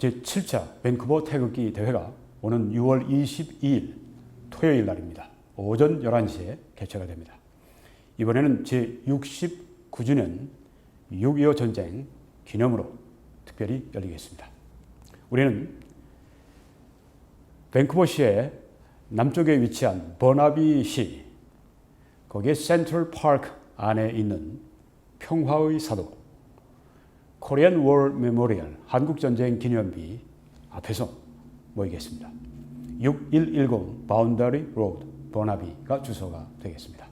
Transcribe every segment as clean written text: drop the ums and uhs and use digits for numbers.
제7차 밴쿠버 태극기 대회가 오는 6월 22일 토요일 날입니다. 오전 11시에 개최가 됩니다. 이번에는 제69주년 6.25 전쟁 기념으로 특별히 열리겠습니다. 우리는 밴쿠버시의 남쪽에 위치한 버나비시, 거기에 센트럴 파크 안에 있는 평화의 사도 코리안 워 메모리얼 한국전쟁 기념비 앞에서 모이겠습니다. 6110 바운더리 로드 버나비가 주소가 되겠습니다.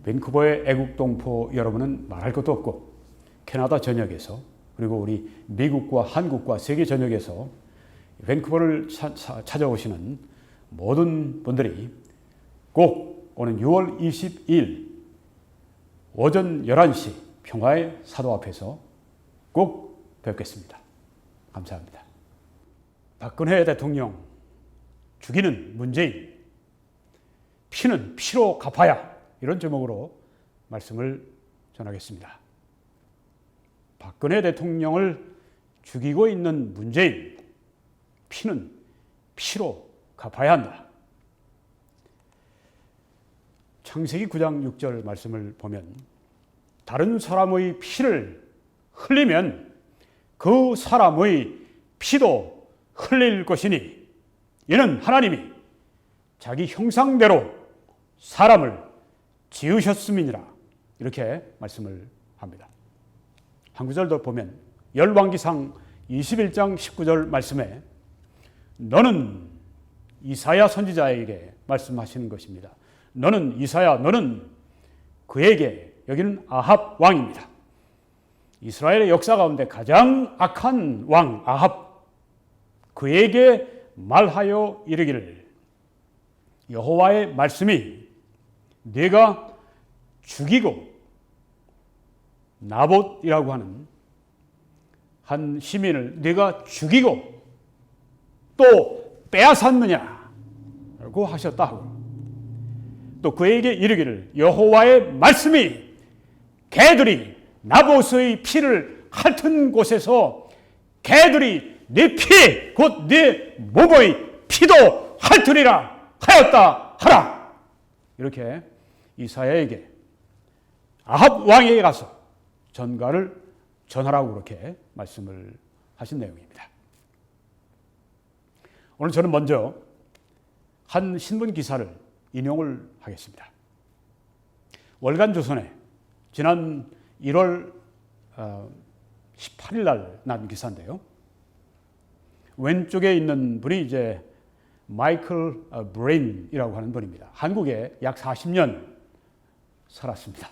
밴쿠버의 애국동포 여러분은 말할 것도 없고 캐나다 전역에서 그리고 우리 미국과 한국과 세계 전역에서 밴쿠버를 찾아오시는 모든 분들이 꼭 오는 6월 22일 오전 11시 평화의 사도 앞에서 꼭 뵙겠습니다. 감사합니다. 박근혜 대통령 죽이는 문재인, 피는 피로 갚아야, 이런 제목으로 말씀을 전하겠습니다. 박근혜 대통령을 죽이고 있는 문재인, 피는 피로 갚아야 한다. 창세기 9장 6절 말씀을 보면 다른 사람의 피를 흘리면 그 사람의 피도 흘릴 것이니 이는 하나님이 자기 형상대로 사람을 지으셨음이니라, 이렇게 말씀을 합니다. 한 구절 더 보면 열왕기상 21장 19절 말씀에 너는 이사야 선지자에게 말씀하시는 것입니다. 너는 이사야, 너는 그에게, 여기는 아합 왕입니다. 이스라엘의 역사 가운데 가장 악한 왕 아합, 그에게 말하여 이르기를 여호와의 말씀이 네가 죽이고 나봇이라고 하는 한 시민을 네가 죽이고 또 빼앗았느냐라고 하셨다 하고, 또 그에게 이르기를 여호와의 말씀이 개들이 나봇의 피를 핥은 곳에서 개들이 네 피, 곧 네 몸의 피도 핥으리라 하였다 하라, 이렇게 이사야에게 아합 왕에게 가서 전가를 전하라고 그렇게 말씀을 하신 내용입니다. 오늘 저는 먼저 한 신문 기사를 인용을 하겠습니다. 월간조선에 지난 1월 18일 날 난 기사인데요. 왼쪽에 있는 분이 이제 마이클 브레인이라고 하는 분입니다. 한국에 약 40년 살았습니다.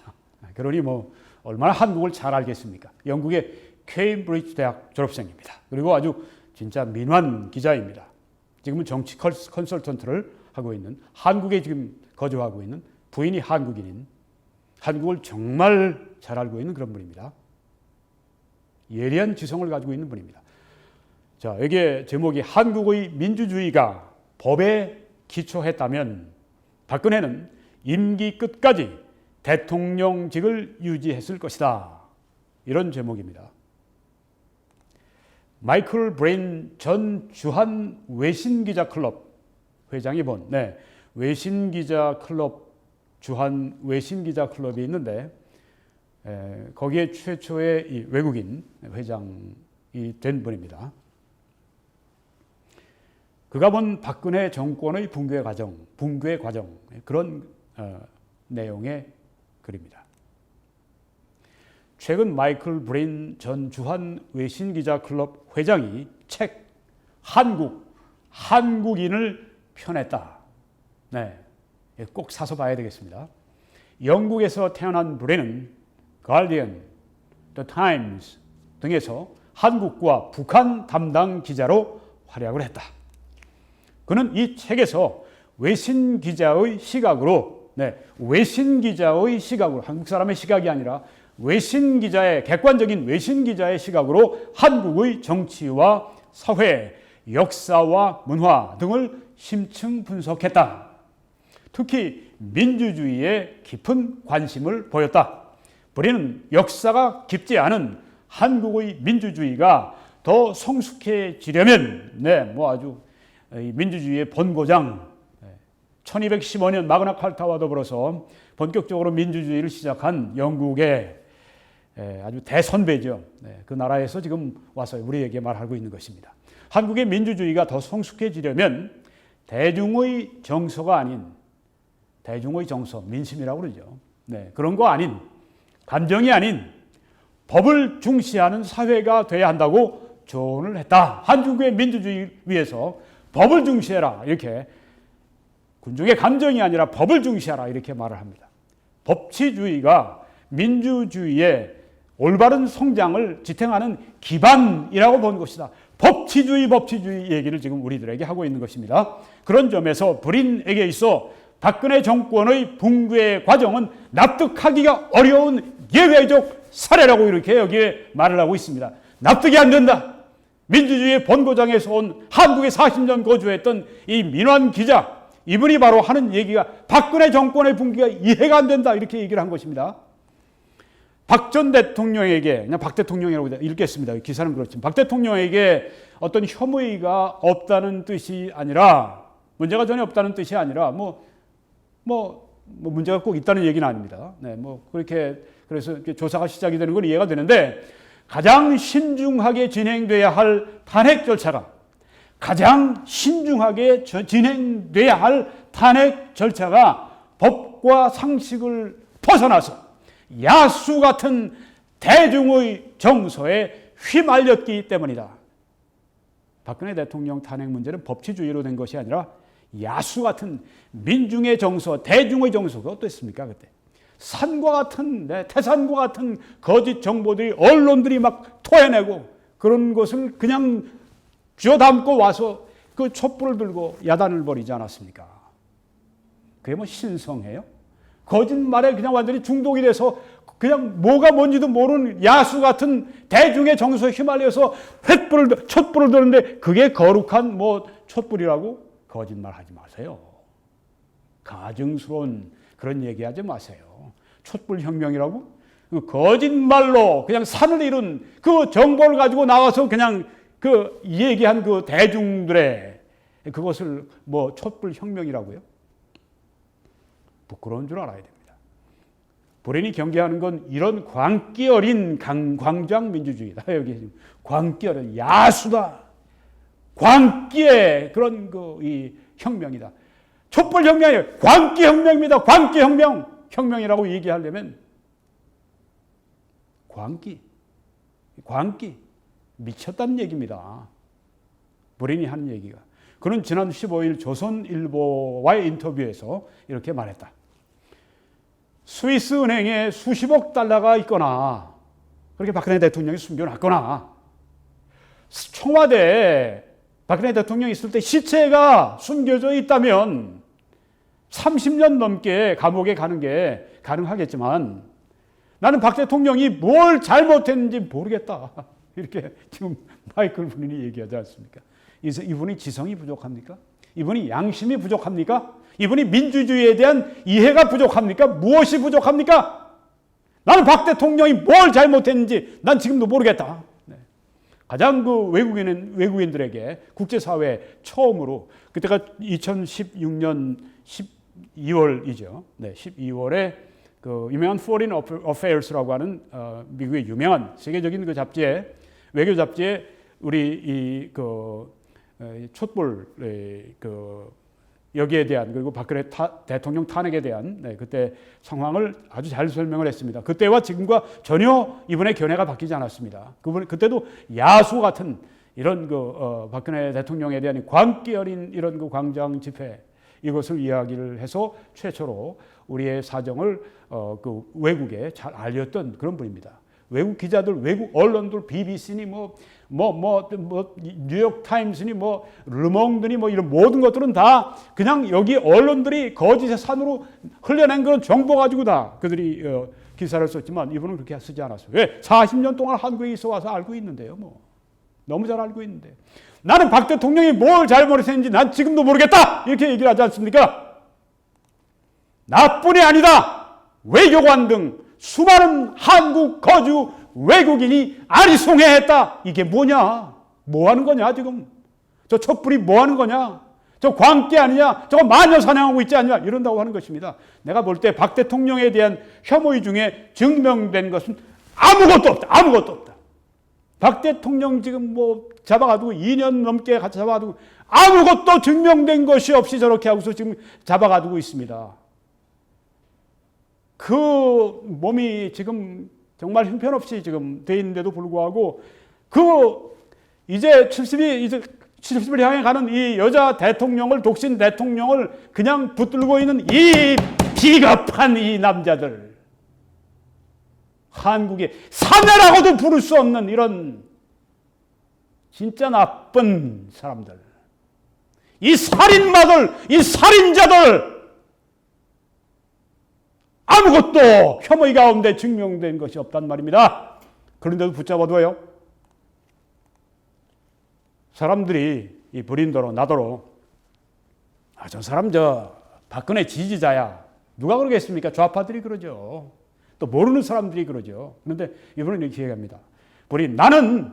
그러니 뭐 얼마나 한국을 잘 알겠습니까? 영국의 케임브리지 대학 졸업생입니다. 그리고 아주 진짜 민환 기자입니다. 지금은 정치 컨설턴트를 하고 있는, 한국에 지금 거주하고 있는, 부인이 한국인인, 한국을 정말 잘 알고 있는 그런 분입니다. 예리한 지성을 가지고 있는 분입니다. 자, 여기에 제목이 한국의 민주주의가 법에 기초했다면 박근혜는 임기 끝까지 대통령직을 유지했을 것이다, 이런 제목입니다. 마이클 브레인 전 주한 외신기자클럽 회장이 본 외신기자클럽, 주한 외신기자클럽이 있는데 거기에 최초의 이 외국인 회장이 된 분입니다. 그가 본 박근혜 정권의 붕괴 과정 그런 내용의 글입니다. 최근 마이클 브레인 전 주한 외신기자클럽 회장이 책 한국인을 펴냈다. 네, 꼭 사서 봐야 되겠습니다. 영국에서 태어난 브레인은 가디언, The Times 등에서 한국과 북한 담당 기자로 활약을 했다. 그는 이 책에서 외신기자의 시각으로, 한국 사람의 시각이 아니라 객관적인 외신기자의 시각으로 한국의 정치와 사회, 역사와 문화 등을 심층 분석했다. 특히 민주주의에 깊은 관심을 보였다. 브레인은 역사가 깊지 않은 한국의 민주주의가 더 성숙해지려면, 뭐 아주 민주주의의 본고장, 1215년 마그나 칼타와 더불어서 본격적으로 민주주의를 시작한 영국의 아주 대선배죠. 그 나라에서 지금 와서 우리에게 말하고 있는 것입니다. 한국의 민주주의가 더 성숙해지려면 대중의 정서가 아닌, 대중의 정서, 민심이라고 그러죠. 그런 거 아닌, 감정이 아닌 법을 중시하는 사회가 돼야 한다고 조언을 했다. 한국의 민주주의 위해서 법을 중시해라. 이렇게 군중의 감정이 아니라 법을 중시하라. 이렇게 말을 합니다. 법치주의가 민주주의의 올바른 성장을 지탱하는 기반이라고 본 것이다. 법치주의 얘기를 지금 우리들에게 하고 있는 것입니다. 그런 점에서 불인에게 있어 박근혜 정권의 붕괴의 과정은 납득하기가 어려운 예외적 사례라고 이렇게 여기에 말을 하고 있습니다. 납득이 안 된다. 민주주의의 본고장에서 온 한국에 40년 거주했던 이 민환 기자, 이분이 바로 하는 얘기가 박근혜 정권의 붕괴가 이해가 안 된다. 이렇게 얘기를 한 것입니다. 박 전 대통령에게, 그냥 박 대통령이라고 읽겠습니다. 기사는 그렇지만 박 대통령에게 어떤 혐의가 없다는 뜻이 아니라, 문제가 전혀 없다는 뜻이 아니라 문제가 꼭 있다는 얘기는 아닙니다. 그렇게 그래서 이렇게 조사가 시작이 되는 건 이해가 되는데, 가장 신중하게 진행돼야 할 탄핵 절차가, 가장 신중하게 진행돼야 할 탄핵 절차가 법과 상식을 벗어나서 야수 같은 대중의 정서에 휘말렸기 때문이다. 박근혜 대통령 탄핵 문제는 법치주의로 된 것이 아니라 야수 같은 민중의 정서, 대중의 정서가 어땠습니까? 그때 산과 같은, 태산과 같은 거짓 정보들이 언론들이 막 토해내고, 그런 것을 그냥 쥐어담고 와서 그 촛불을 들고 야단을 벌이지 않았습니까? 그게 뭐 신성해요? 거짓말에 그냥 완전히 중독이 돼서 그냥 뭐가 뭔지도 모르는 야수 같은 대중의 정서에 휘말려서 촛불을 드는데 그게 거룩한 촛불이라고? 거짓말하지 마세요. 가증스러운 그런 얘기하지 마세요. 촛불 혁명이라고? 거짓말로 그냥 산을 이룬 그 정보를 가지고 나와서 그냥 그 얘기한 그 대중들의 그것을 촛불 혁명이라고요? 부끄러운 줄 알아야 됩니다. 불행히 경계하는 건 이런 광기 어린 광장 민주주의다. 여기 광기 어린 야수다. 광기의 그런 이 혁명이다. 촛불 혁명이 아니라 광기 혁명입니다. 광기 혁명. 혁명이라고 얘기하려면 광기 미쳤다는 얘기입니다. 불행히 하는 얘기가. 그는 지난 15일 조선일보와의 인터뷰에서 이렇게 말했다. 스위스 은행에 수십억 달러가 있거나, 그렇게 박근혜 대통령이 숨겨놨거나, 청와대에 박근혜 대통령이 있을 때 시체가 숨겨져 있다면 30년 넘게 감옥에 가는 게 가능하겠지만, 나는 박 대통령이 뭘 잘못했는지 모르겠다. 이렇게 지금 마이클 블린이 얘기하지 않습니까? 이분이 지성이 부족합니까? 이분이 양심이 부족합니까? 이분이 민주주의에 대한 이해가 부족합니까? 무엇이 부족합니까? 나는 박 대통령이 뭘 잘못했는지 난 지금도 모르겠다. 가장 그 외국인들에게 국제사회 처음으로, 그때가 2016년 12월이죠. 12월에 그 유명한 Foreign Affairs라고 하는 미국의 유명한 세계적인 그 잡지에, 외교 잡지에 우리 촛불 여기에 대한, 그리고 박근혜 대통령 탄핵에 대한 그때 상황을 아주 잘 설명을 했습니다. 그때와 지금과 전혀 이번에 견해가 바뀌지 않았습니다. 그때도 야수 같은 이런 박근혜 대통령에 대한 광기 어린 이런 그 광장 집회, 이것을 이야기를 해서 최초로 우리의 사정을 그 외국에 잘 알렸던 그런 분입니다. 외국 기자들, 외국 언론들, BBC니 뉴욕 타임스니 르몽드니 이런 모든 것들은 다 그냥 여기 언론들이 거짓의 산으로 흘려낸 그런 정보 가지고 다 그들이 기사를 썼지만, 이분은 그렇게 쓰지 않았어요. 왜? 40년 동안 한국에 있어 와서 알고 있는데요. 너무 잘 알고 있는데. 나는 박 대통령이 뭘 잘못했는지 난 지금도 모르겠다. 이렇게 얘기를 하지 않습니까? 나뿐이 아니다. 외교관 등 수많은 한국 거주 외국인이 아리송해했다. 이게 뭐냐? 뭐 하는 거냐 지금? 저 촛불이 뭐 하는 거냐? 저 광기 아니냐? 저거 마녀 사냥하고 있지 않냐? 이런다고 하는 것입니다. 내가 볼 때 박 대통령에 대한 혐의 중에 증명된 것은 아무것도 없다. 아무것도 없다. 박 대통령 지금 뭐 잡아가지고 2년 넘게 같이 잡아가지고 아무것도 증명된 것이 없이 저렇게 하고서 지금 잡아가지고 있습니다. 그 몸이 지금 정말 형편없이 지금 돼 있는데도 불구하고 이제 70을 향해 가는 이 여자 대통령을, 독신 대통령을 그냥 붙들고 있는 이 비겁한 이 남자들. 한국의 사내라고도 부를 수 없는 이런 진짜 나쁜 사람들. 이 살인마들, 이 살인자들. 아무것도 혐의 가운데 증명된 것이 없단 말입니다. 그런데도 붙잡아둬요. 사람들이 이 불인도로 나더러 저 사람 박근혜 지지자야. 누가 그러겠습니까? 좌파들이 그러죠. 또 모르는 사람들이 그러죠. 그런데 이번에 이렇게 얘기합니다. 나는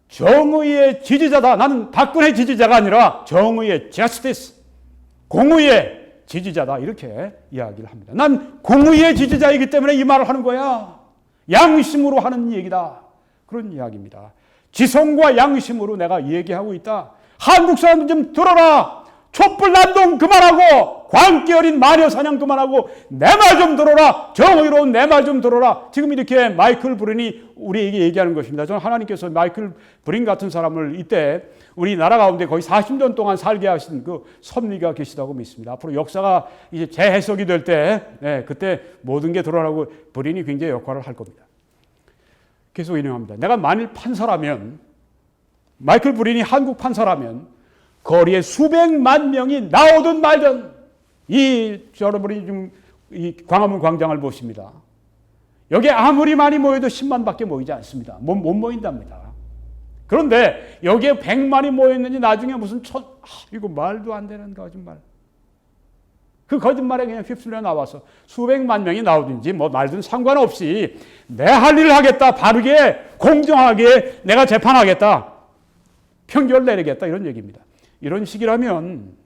정의의 지지자다. 나는 박근혜 지지자가 아니라 정의의 justice, 공의의 지지자다. 이렇게 이야기를 합니다. 난 공의의 지지자이기 때문에 이 말을 하는 거야. 양심으로 하는 얘기다. 그런 이야기입니다. 지성과 양심으로 내가 얘기하고 있다. 한국 사람들 좀 들어라. 촛불 난동 그만하고 광기 어린 마녀 사냥 그만하고 내 말 좀 들어라. 정의로운 내 말 좀 들어라. 지금 이렇게 마이클 브린이 우리에게 얘기하는 것입니다. 저는 하나님께서 마이클 브린 같은 사람을 이때 우리나라 가운데 거의 40년 동안 살게 하신 그 섭리가 계시다고 믿습니다. 앞으로 역사가 이제 재해석이 될 때 그때 모든 게 드러나고 브린이 굉장히 역할을 할 겁니다. 계속 인용합니다. 내가 만일 판사라면, 마이클 브린이 한국 판사라면 거리에 수백만 명이 나오든 말든 여러분이 지금 이 광화문 광장을 보십니다. 여기 아무리 많이 모여도 10만밖에 모이지 않습니다. 못 모인답니다. 그런데 여기에 100만이 모였는지 나중에 무슨 이거 말도 안 되는 거짓말. 그 거짓말에 그냥 휩쓸려 나와서 수백만 명이 나오든지 뭐 말든 상관없이 내 할 일을 하겠다. 바르게 공정하게 내가 재판하겠다. 평결 내리겠다. 이런 얘기입니다. 이런 식이라면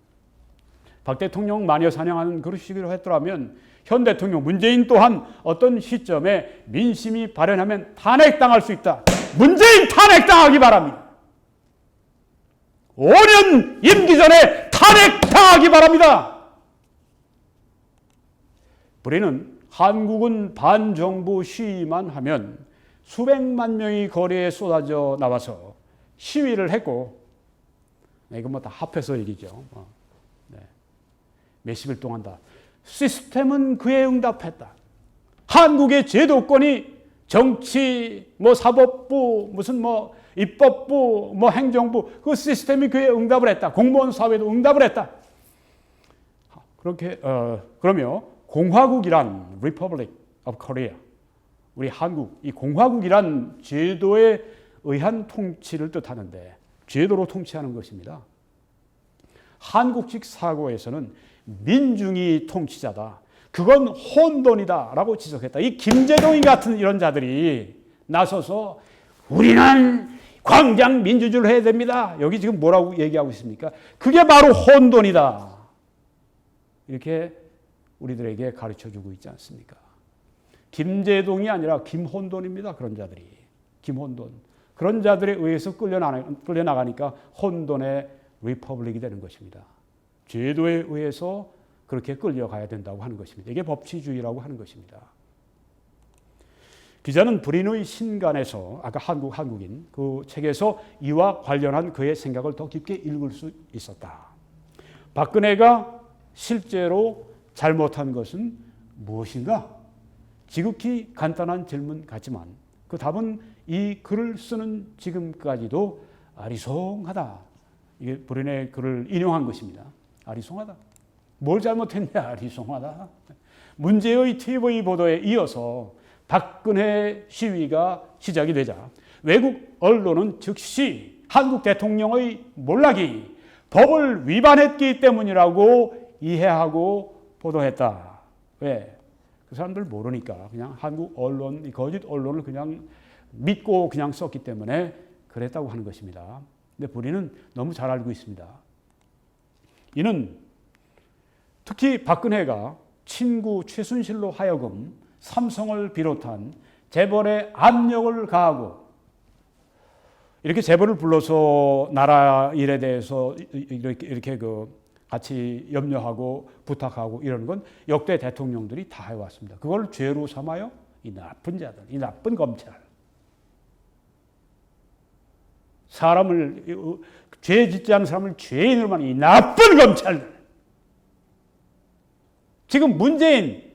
박 대통령 마녀 사냥하는 그런 식으로 했더라면 현 대통령 문재인 또한 어떤 시점에 민심이 발현하면 탄핵당할 수 있다. 문재인 탄핵당하기 바랍니다. 5년 임기 전에 탄핵당하기 바랍니다. 우리는 한국은 반정부 시위만 하면 수백만 명이 거리에 쏟아져 나와서 시위를 했고, 이건 뭐 다 합해서 얘기죠. 몇십일 동안 다. 시스템은 그에 응답했다. 한국의 제도권이 정치, 사법부, 입법부, 행정부, 그 시스템이 그에 응답을 했다. 공무원 사회도 응답을 했다. 그렇게, 그러면 공화국이란 Republic of Korea, 우리 한국, 이 공화국이란 제도에 의한 통치를 뜻하는데 제도로 통치하는 것입니다. 한국식 사고에서는 민중이 통치자다. 그건 혼돈이다 라고 지적했다. 이 김재동이 같은 이런 자들이 나서서 우리는 광장 민주주의를 해야 됩니다. 여기 지금 뭐라고 얘기하고 있습니까? 그게 바로 혼돈이다. 이렇게 우리들에게 가르쳐주고 있지 않습니까? 김재동이 아니라 김혼돈입니다. 그런 자들이. 김혼돈. 그런 자들에 의해서 끌려나가니까 혼돈의 리퍼블릭이 되는 것입니다. 제도에 의해서 그렇게 끌려가야 된다고 하는 것입니다. 이게 법치주의라고 하는 것입니다. 기자는 브린의 신간에서 아까 한국인 그 책에서 이와 관련한 그의 생각을 더 깊게 읽을 수 있었다. 박근혜가 실제로 잘못한 것은 무엇인가? 지극히 간단한 질문 같지만 그 답은 이 글을 쓰는 지금까지도 아리송하다. 이게 브린의 글을 인용한 것입니다. 아리송하다. 뭘 잘못했냐? 아리송하다. 문제의 TV 보도에 이어서 박근혜 시위가 시작이 되자 외국 언론은 즉시 한국 대통령의 몰락이 법을 위반했기 때문이라고 이해하고 보도했다. 왜? 그 사람들 모르니까 그냥 한국 언론, 이 거짓 언론을 그냥 믿고 그냥 썼기 때문에 그랬다고 하는 것입니다. 근데 우리는 너무 잘 알고 있습니다. 이는 특히 박근혜가 친구 최순실로 하여금 삼성을 비롯한 재벌에 압력을 가하고 이렇게 재벌을 불러서 나라 일에 대해서 이렇게 같이 염려하고 부탁하고 이러는 건 역대 대통령들이 다 해왔습니다. 그걸 죄로 삼아요? 이 나쁜 자들, 이 나쁜 검찰. 사람을, 죄 짓지 않은 사람을 죄인으로 만든 이 나쁜 검찰들. 지금 문재인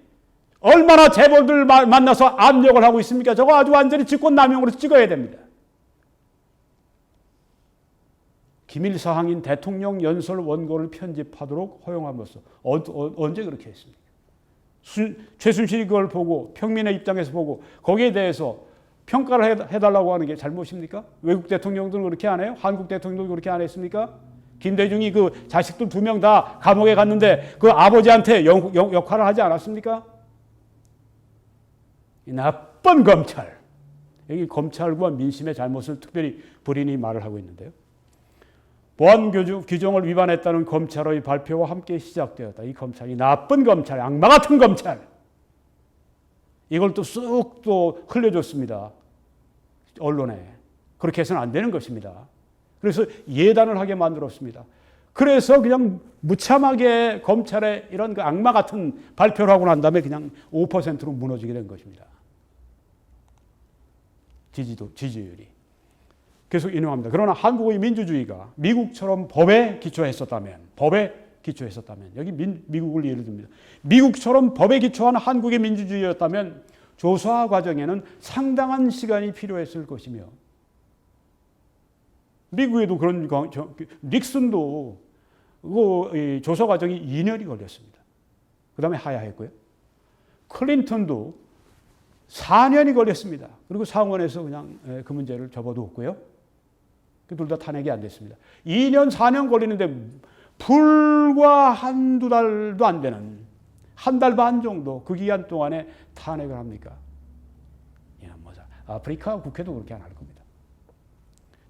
얼마나 재벌들 만나서 압력을 하고 있습니까? 저거 아주 완전히 직권남용으로 찍어야 됩니다. 기밀사항인 대통령 연설 원고를 편집하도록 허용함으로써 언제 그렇게 했습니까? 최순실이 그걸 보고 평민의 입장에서 보고 거기에 대해서 평가를 해달라고 하는 게 잘못입니까? 외국 대통령들은 그렇게 안 해요? 한국 대통령도 그렇게 안 했습니까? 김대중이 그 자식들 2명 다 감옥에 갔는데 그 아버지한테 역할을 하지 않았습니까? 이 나쁜 검찰. 여기 검찰과 민심의 잘못을 특별히 본인이 말을 하고 있는데요. 보안 규정을 위반했다는 검찰의 발표와 함께 시작되었다. 이 검찰이 나쁜 검찰, 악마 같은 검찰. 이걸 또 쑥 또 흘려줬습니다. 언론에. 그렇게 해서는 안 되는 것입니다. 그래서 예단을 하게 만들었습니다. 그래서 그냥 무참하게 검찰의 이런 그 악마 같은 발표를 하고 난 다음에 그냥 5%로 무너지게 된 것입니다. 지지율이. 계속 인용합니다. 그러나 한국의 민주주의가 미국처럼 법에 기초했었다면, 여기 미국을 예를 듭니다. 미국처럼 법에 기초한 한국의 민주주의였다면 조사 과정에는 상당한 시간이 필요했을 것이며, 미국에도 그런, 닉슨도 조사 과정이 2년이 걸렸습니다. 그 다음에 하야했고요. 클린턴도 4년이 걸렸습니다. 그리고 상원에서 그냥 그 문제를 접어두었고요. 둘 다 탄핵이 안 됐습니다. 2년, 4년 걸리는데 불과 한두 달도 안 되는, 한 달 반 정도 그 기간 동안에 탄핵을 합니까? 아프리카 국회도 그렇게 안 할 겁니다.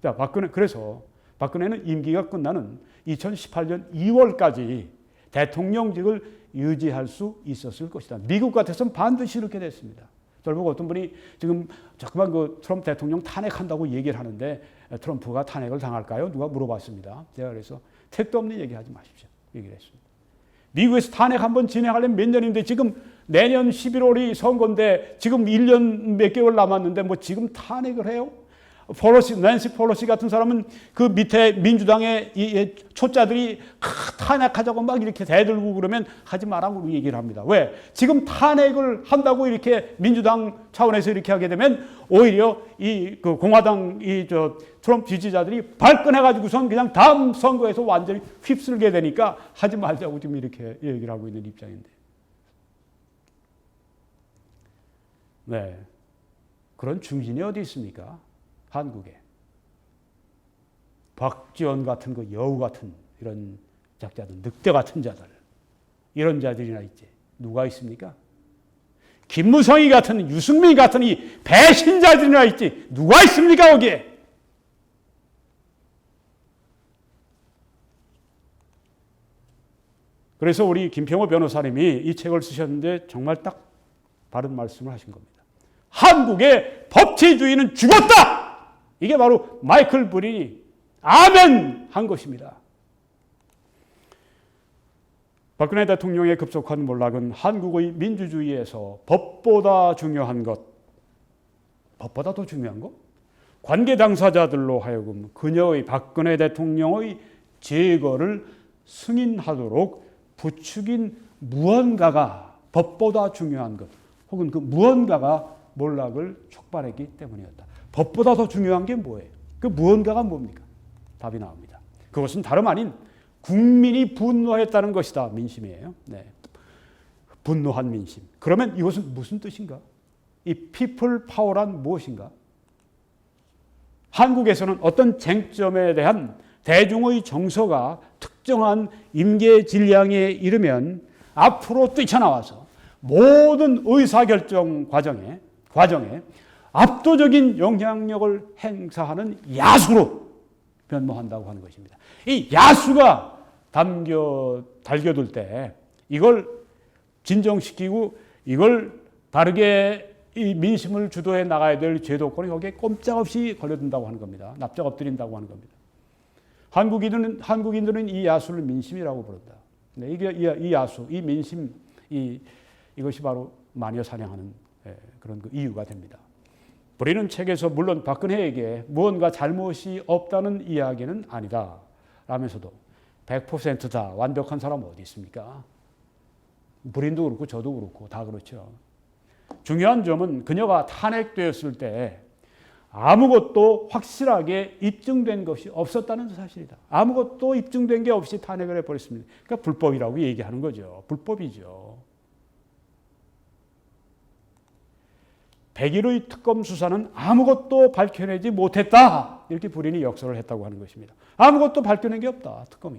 자, 그래서 박근혜는 임기가 끝나는 2018년 2월까지 대통령직을 유지할 수 있었을 것이다. 미국 같아서는 반드시 이렇게 됐습니다. 저를 보고 어떤 분이 지금 자꾸만 그 트럼프 대통령 탄핵한다고 얘기를 하는데 트럼프가 탄핵을 당할까요? 누가 물어봤습니다. 제가 그래서 택도 없는 얘기하지 마십시오. 얘기를 했습니다. 미국에서 탄핵 한번 진행하려면 몇 년인데 지금 내년 11월이 선거인데 지금 1년 몇 개월 남았는데 뭐 지금 탄핵을 해요? 낸시 펠로시 같은 사람은 그 밑에 민주당의 이 초짜들이 탄핵하자고 막 이렇게 대들고 그러면 하지 말라고 얘기를 합니다. 왜? 지금 탄핵을 한다고 이렇게 민주당 차원에서 이렇게 하게 되면 오히려 그 공화당 트럼프 지지자들이 발끈해가지고선 그냥 다음 선거에서 완전히 휩쓸게 되니까 하지 말자고 지금 이렇게 얘기를 하고 있는 입장인데. 네. 그런 중진이 어디 있습니까? 한국에. 박지원 같은 그 여우 같은 이런 작자들, 늑대 같은 자들, 이런 자들이나 있지. 누가 있습니까? 김무성이 같은, 유승민 같은 이 배신자들이나 있지. 누가 있습니까, 거기에? 그래서 우리 김평호 변호사님이 이 책을 쓰셨는데 정말 딱 바른 말씀을 하신 겁니다. 한국의 법치주의는 죽었다! 이게 바로 마이클 브린이 아멘 한 것입니다. 박근혜 대통령의 급속한 몰락은 한국의 민주주의에서 법보다 중요한 것, 법보다 더 중요한 것? 관계 당사자들로 하여금 그녀의 박근혜 대통령의 제거를 승인하도록 부추긴 무언가가 법보다 중요한 것, 혹은 그 무언가가 몰락을 촉발했기 때문이었다. 법보다 더 중요한 게 뭐예요? 그 무언가가 뭡니까? 답이 나옵니다. 그것은 다름 아닌 국민이 분노했다는 것이다. 민심이에요. 네. 분노한 민심. 그러면 이것은 무슨 뜻인가? 이 people power란 무엇인가? 한국에서는 어떤 쟁점에 대한 대중의 정서가 특정한 임계 질량에 이르면 앞으로 뛰쳐나와서 모든 의사결정 과정에 압도적인 영향력을 행사하는 야수로 변모한다고 하는 것입니다. 이 야수가 달겨들 때 이걸 진정시키고 이걸 바르게 이 민심을 주도해 나가야 될 제도권이 거기에 꼼짝없이 걸려든다고 하는 겁니다. 납작 엎드린다고 하는 겁니다. 한국인들은 이 야수를 민심이라고 부른다. 네, 이게 이 야수, 이 민심, 이것이 바로 마녀 사냥하는 그런 그 이유가 됩니다. 우리는 책에서 물론 박근혜에게 무언가 잘못이 없다는 이야기는 아니다 라면서도 100%다 완벽한 사람 어디 있습니까? 불인도 그렇고 저도 그렇고 다 그렇죠. 중요한 점은 그녀가 탄핵되었을 때 아무것도 확실하게 입증된 것이 없었다는 사실이다. 아무것도 입증된 게 없이 탄핵을 해버렸습니다. 그러니까 불법이라고 얘기하는 거죠. 불법이죠. 100일의 특검 수사는 아무것도 밝혀내지 못했다. 이렇게 부린이 역설을 했다고 하는 것입니다. 아무것도 밝혀낸 게 없다. 특검이.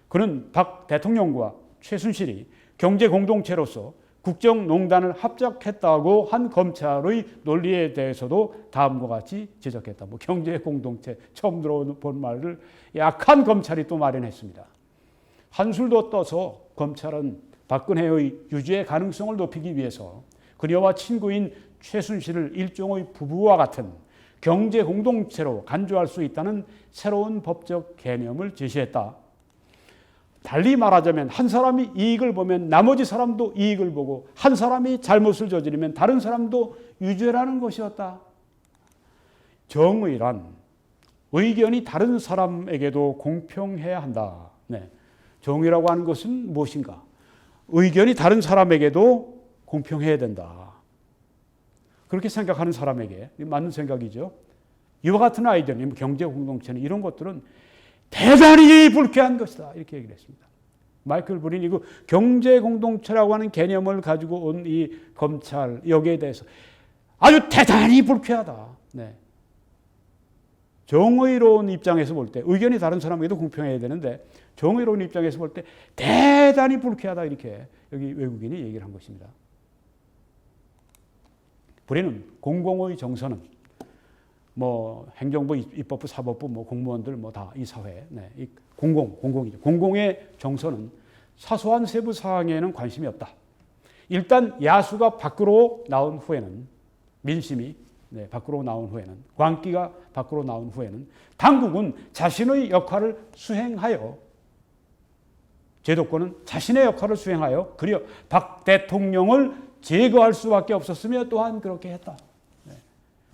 그는 박 대통령과 최순실이 경제공동체로서 국정농단을 합작했다고 한 검찰의 논리에 대해서도 다음과 같이 지적했다. 경제공동체 처음 들어본 말을 약한 검찰이 또 마련했습니다. 한술도 떠서 검찰은 박근혜의 유죄 가능성을 높이기 위해서 그녀와 친구인 최순실을 일종의 부부와 같은 경제공동체로 간주할 수 있다는 새로운 법적 개념을 제시했다. 달리 말하자면 한 사람이 이익을 보면 나머지 사람도 이익을 보고 한 사람이 잘못을 저지르면 다른 사람도 유죄라는 것이었다. 정의란 의견이 다른 사람에게도 공평해야 한다. 네. 정의라고 하는 것은 무엇인가? 의견이 다른 사람에게도 공평해야 된다. 그렇게 생각하는 사람에게 맞는 생각이죠. 이와 같은 아이디어는 경제 공동체는 이런 것들은 대단히 불쾌한 것이다. 이렇게 얘기를 했습니다. 마이클 브린이 그 경제 공동체라고 하는 개념을 가지고 온 이 검찰 여기에 대해서 아주 대단히 불쾌하다. 네. 정의로운 입장에서 볼 때 의견이 다른 사람에게도 공평해야 되는데 정의로운 입장에서 볼 때 대단히 불쾌하다. 이렇게 여기 외국인이 얘기를 한 것입니다. 브린은 공공의 정서는 행정부, 입법부, 사법부, 공무원들 다 이 사회, 네, 이 공공이죠. 공공의 정서는 사소한 세부 사항에는 관심이 없다. 일단 야수가 밖으로 나온 후에는 민심이 밖으로 나온 후에는 광기가 밖으로 나온 후에는 당국은 자신의 역할을 수행하여 제도권은 자신의 역할을 수행하여 그리어 박 대통령을 제거할 수밖에 없었으며 또한 그렇게 했다.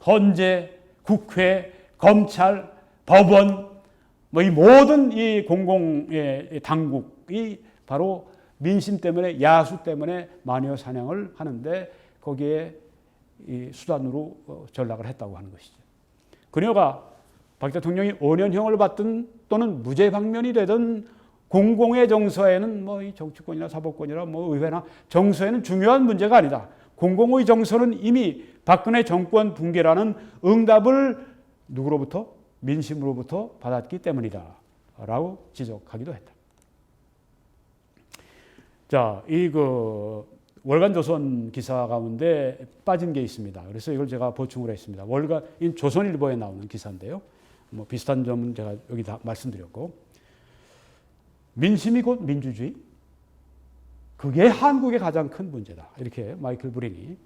헌재, 국회, 검찰, 법원, 이 모든 이 공공의 당국이 바로 민심 때문에 야수 때문에 마녀 사냥을 하는데 거기에 이 수단으로 전락을 했다고 하는 것이죠. 그녀가 박 대통령이 5년형을 받든 또는 무죄 방면이 되든 공공의 정서에는 이 정치권이나 사법권이나 의회나 정서에는 중요한 문제가 아니다. 공공의 정서는 이미 박근혜 정권 붕괴라는 응답을 누구로부터? 민심으로부터 받았기 때문이다. 라고 지적하기도 했다. 자, 월간조선 기사 가운데 빠진 게 있습니다. 그래서 이걸 제가 보충을 했습니다. 조선일보에 나오는 기사인데요. 비슷한 점은 제가 여기 다 말씀드렸고. 민심이 곧 민주주의? 그게 한국의 가장 큰 문제다. 이렇게 마이클 브린이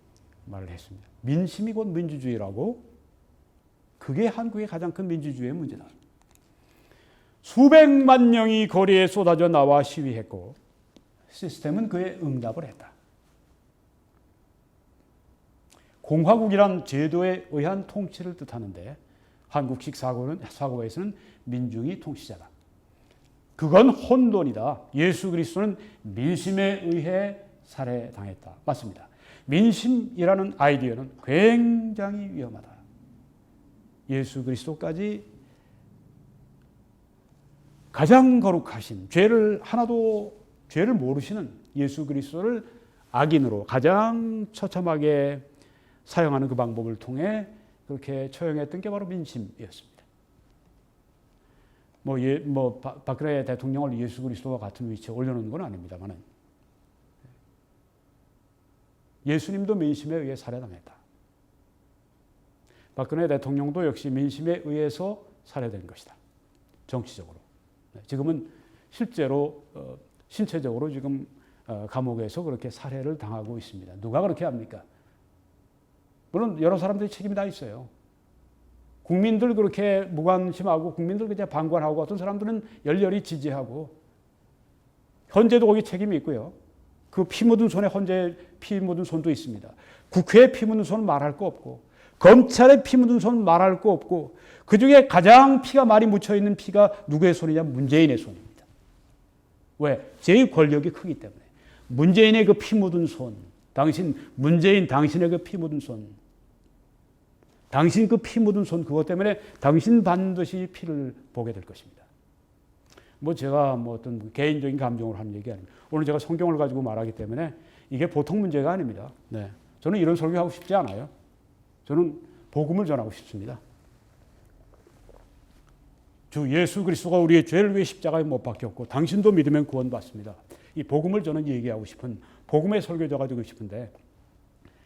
말을 했습니다. 민심이 곧 민주주의라고 그게 한국의 가장 큰 민주주의의 문제다. 수백만 명이 거리에 쏟아져 나와 시위했고 시스템은 그에 응답을 했다. 공화국이란 제도에 의한 통치를 뜻하는데 한국식 사고에서는 민중이 통치자다. 그건 혼돈이다. 예수 그리스도는 민심에 의해 살해당했다. 맞습니다. 민심이라는 아이디어는 굉장히 위험하다. 예수 그리스도까지 가장 거룩하신 죄를 모르시는 예수 그리스도를 악인으로 가장 처참하게 사용하는 그 방법을 통해 그렇게 처형했던 게 바로 민심이었습니다. 박근혜 대통령을 예수 그리스도와 같은 위치에 올려놓는 건 아닙니다만은 예수님도 민심에 의해 살해당했다. 박근혜 대통령도 역시 민심에 의해서 살해된 것이다. 정치적으로. 지금은 실제로 신체적으로 지금 감옥에서 그렇게 살해를 당하고 있습니다. 누가 그렇게 합니까? 물론 여러 사람들이 책임이 다 있어요. 국민들 그렇게 무관심하고 국민들 그냥 방관하고 어떤 사람들은 열렬히 지지하고 헌재도 거기 책임이 있고요. 그 피 묻은 손에 헌재 피 묻은 손도 있습니다. 국회에 피 묻은 손은 말할 거 없고 검찰에 피 묻은 손은 말할 거 없고 그중에 가장 피가 많이 묻혀있는 피가 누구의 손이냐? 문재인의 손입니다. 왜? 제일 권력이 크기 때문에. 문재인의 그 피 묻은 손, 문재인 당신의 그 피 묻은 손, 당신 그 피 묻은 손 그것 때문에 당신 반드시 피를 보게 될 것입니다. 제가 어떤 개인적인 감정으로 하는 얘기 아닙니다. 오늘 제가 성경을 가지고 말하기 때문에 이게 보통 문제가 아닙니다. 네. 저는 이런 설교하고 싶지 않아요. 저는 복음을 전하고 싶습니다. 주 예수 그리스도가 우리의 죄를 위해 십자가에 못 박혔고 당신도 믿으면 구원받습니다. 이 복음을 저는 얘기하고 싶은 복음의 설교자가 되고 싶은데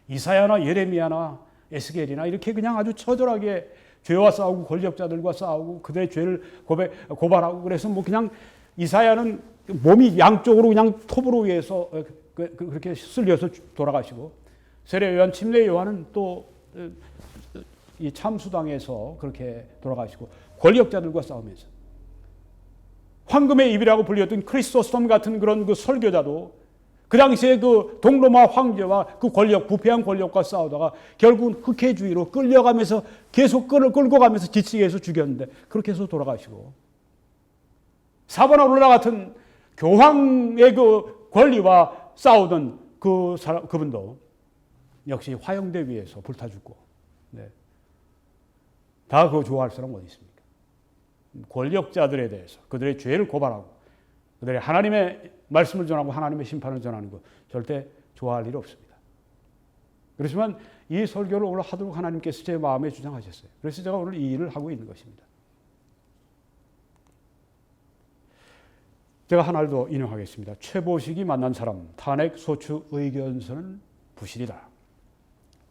이사야나 예레미야나 에스겔이나 이렇게 그냥 아주 처절하게 죄와 싸우고 권력자들과 싸우고 그들의 죄를 고발하고 그래서 그냥 이사야는 몸이 양쪽으로 그냥 톱으로 위해서 그렇게 쓸려서 돌아가시고 세례 요한, 침례 요한은 또 이 참수당에서 그렇게 돌아가시고 권력자들과 싸우면서 황금의 입이라고 불렸던 크리스토스톰 같은 그런 그 설교자도 그 당시에 그 동로마 황제와 그 부패한 권력과 싸우다가 결국은 흑해주의로 끌려가면서 계속 끌고 가면서 지치게 해서 죽였는데 그렇게 해서 돌아가시고 사바나울라 같은 교황의 그 권리와 싸우던 그분도 역시 화형대 위에서 불타 죽고 네. 다 그거 좋아할 사람 어디 있습니까? 권력자들에 대해서 그들의 죄를 고발하고 그들의 하나님의 말씀을 전하고 하나님의 심판을 전하는 것 절대 좋아할 일 없습니다. 그렇지만 이 설교를 오늘 하도록 하나님께서 제 마음에 주장하셨어요. 그래서 제가 오늘 이 일을 하고 있는 것입니다. 제가 하나를 더 인용하겠습니다. 최보식이 만난 사람 탄핵 소추 의견서는 부실이다.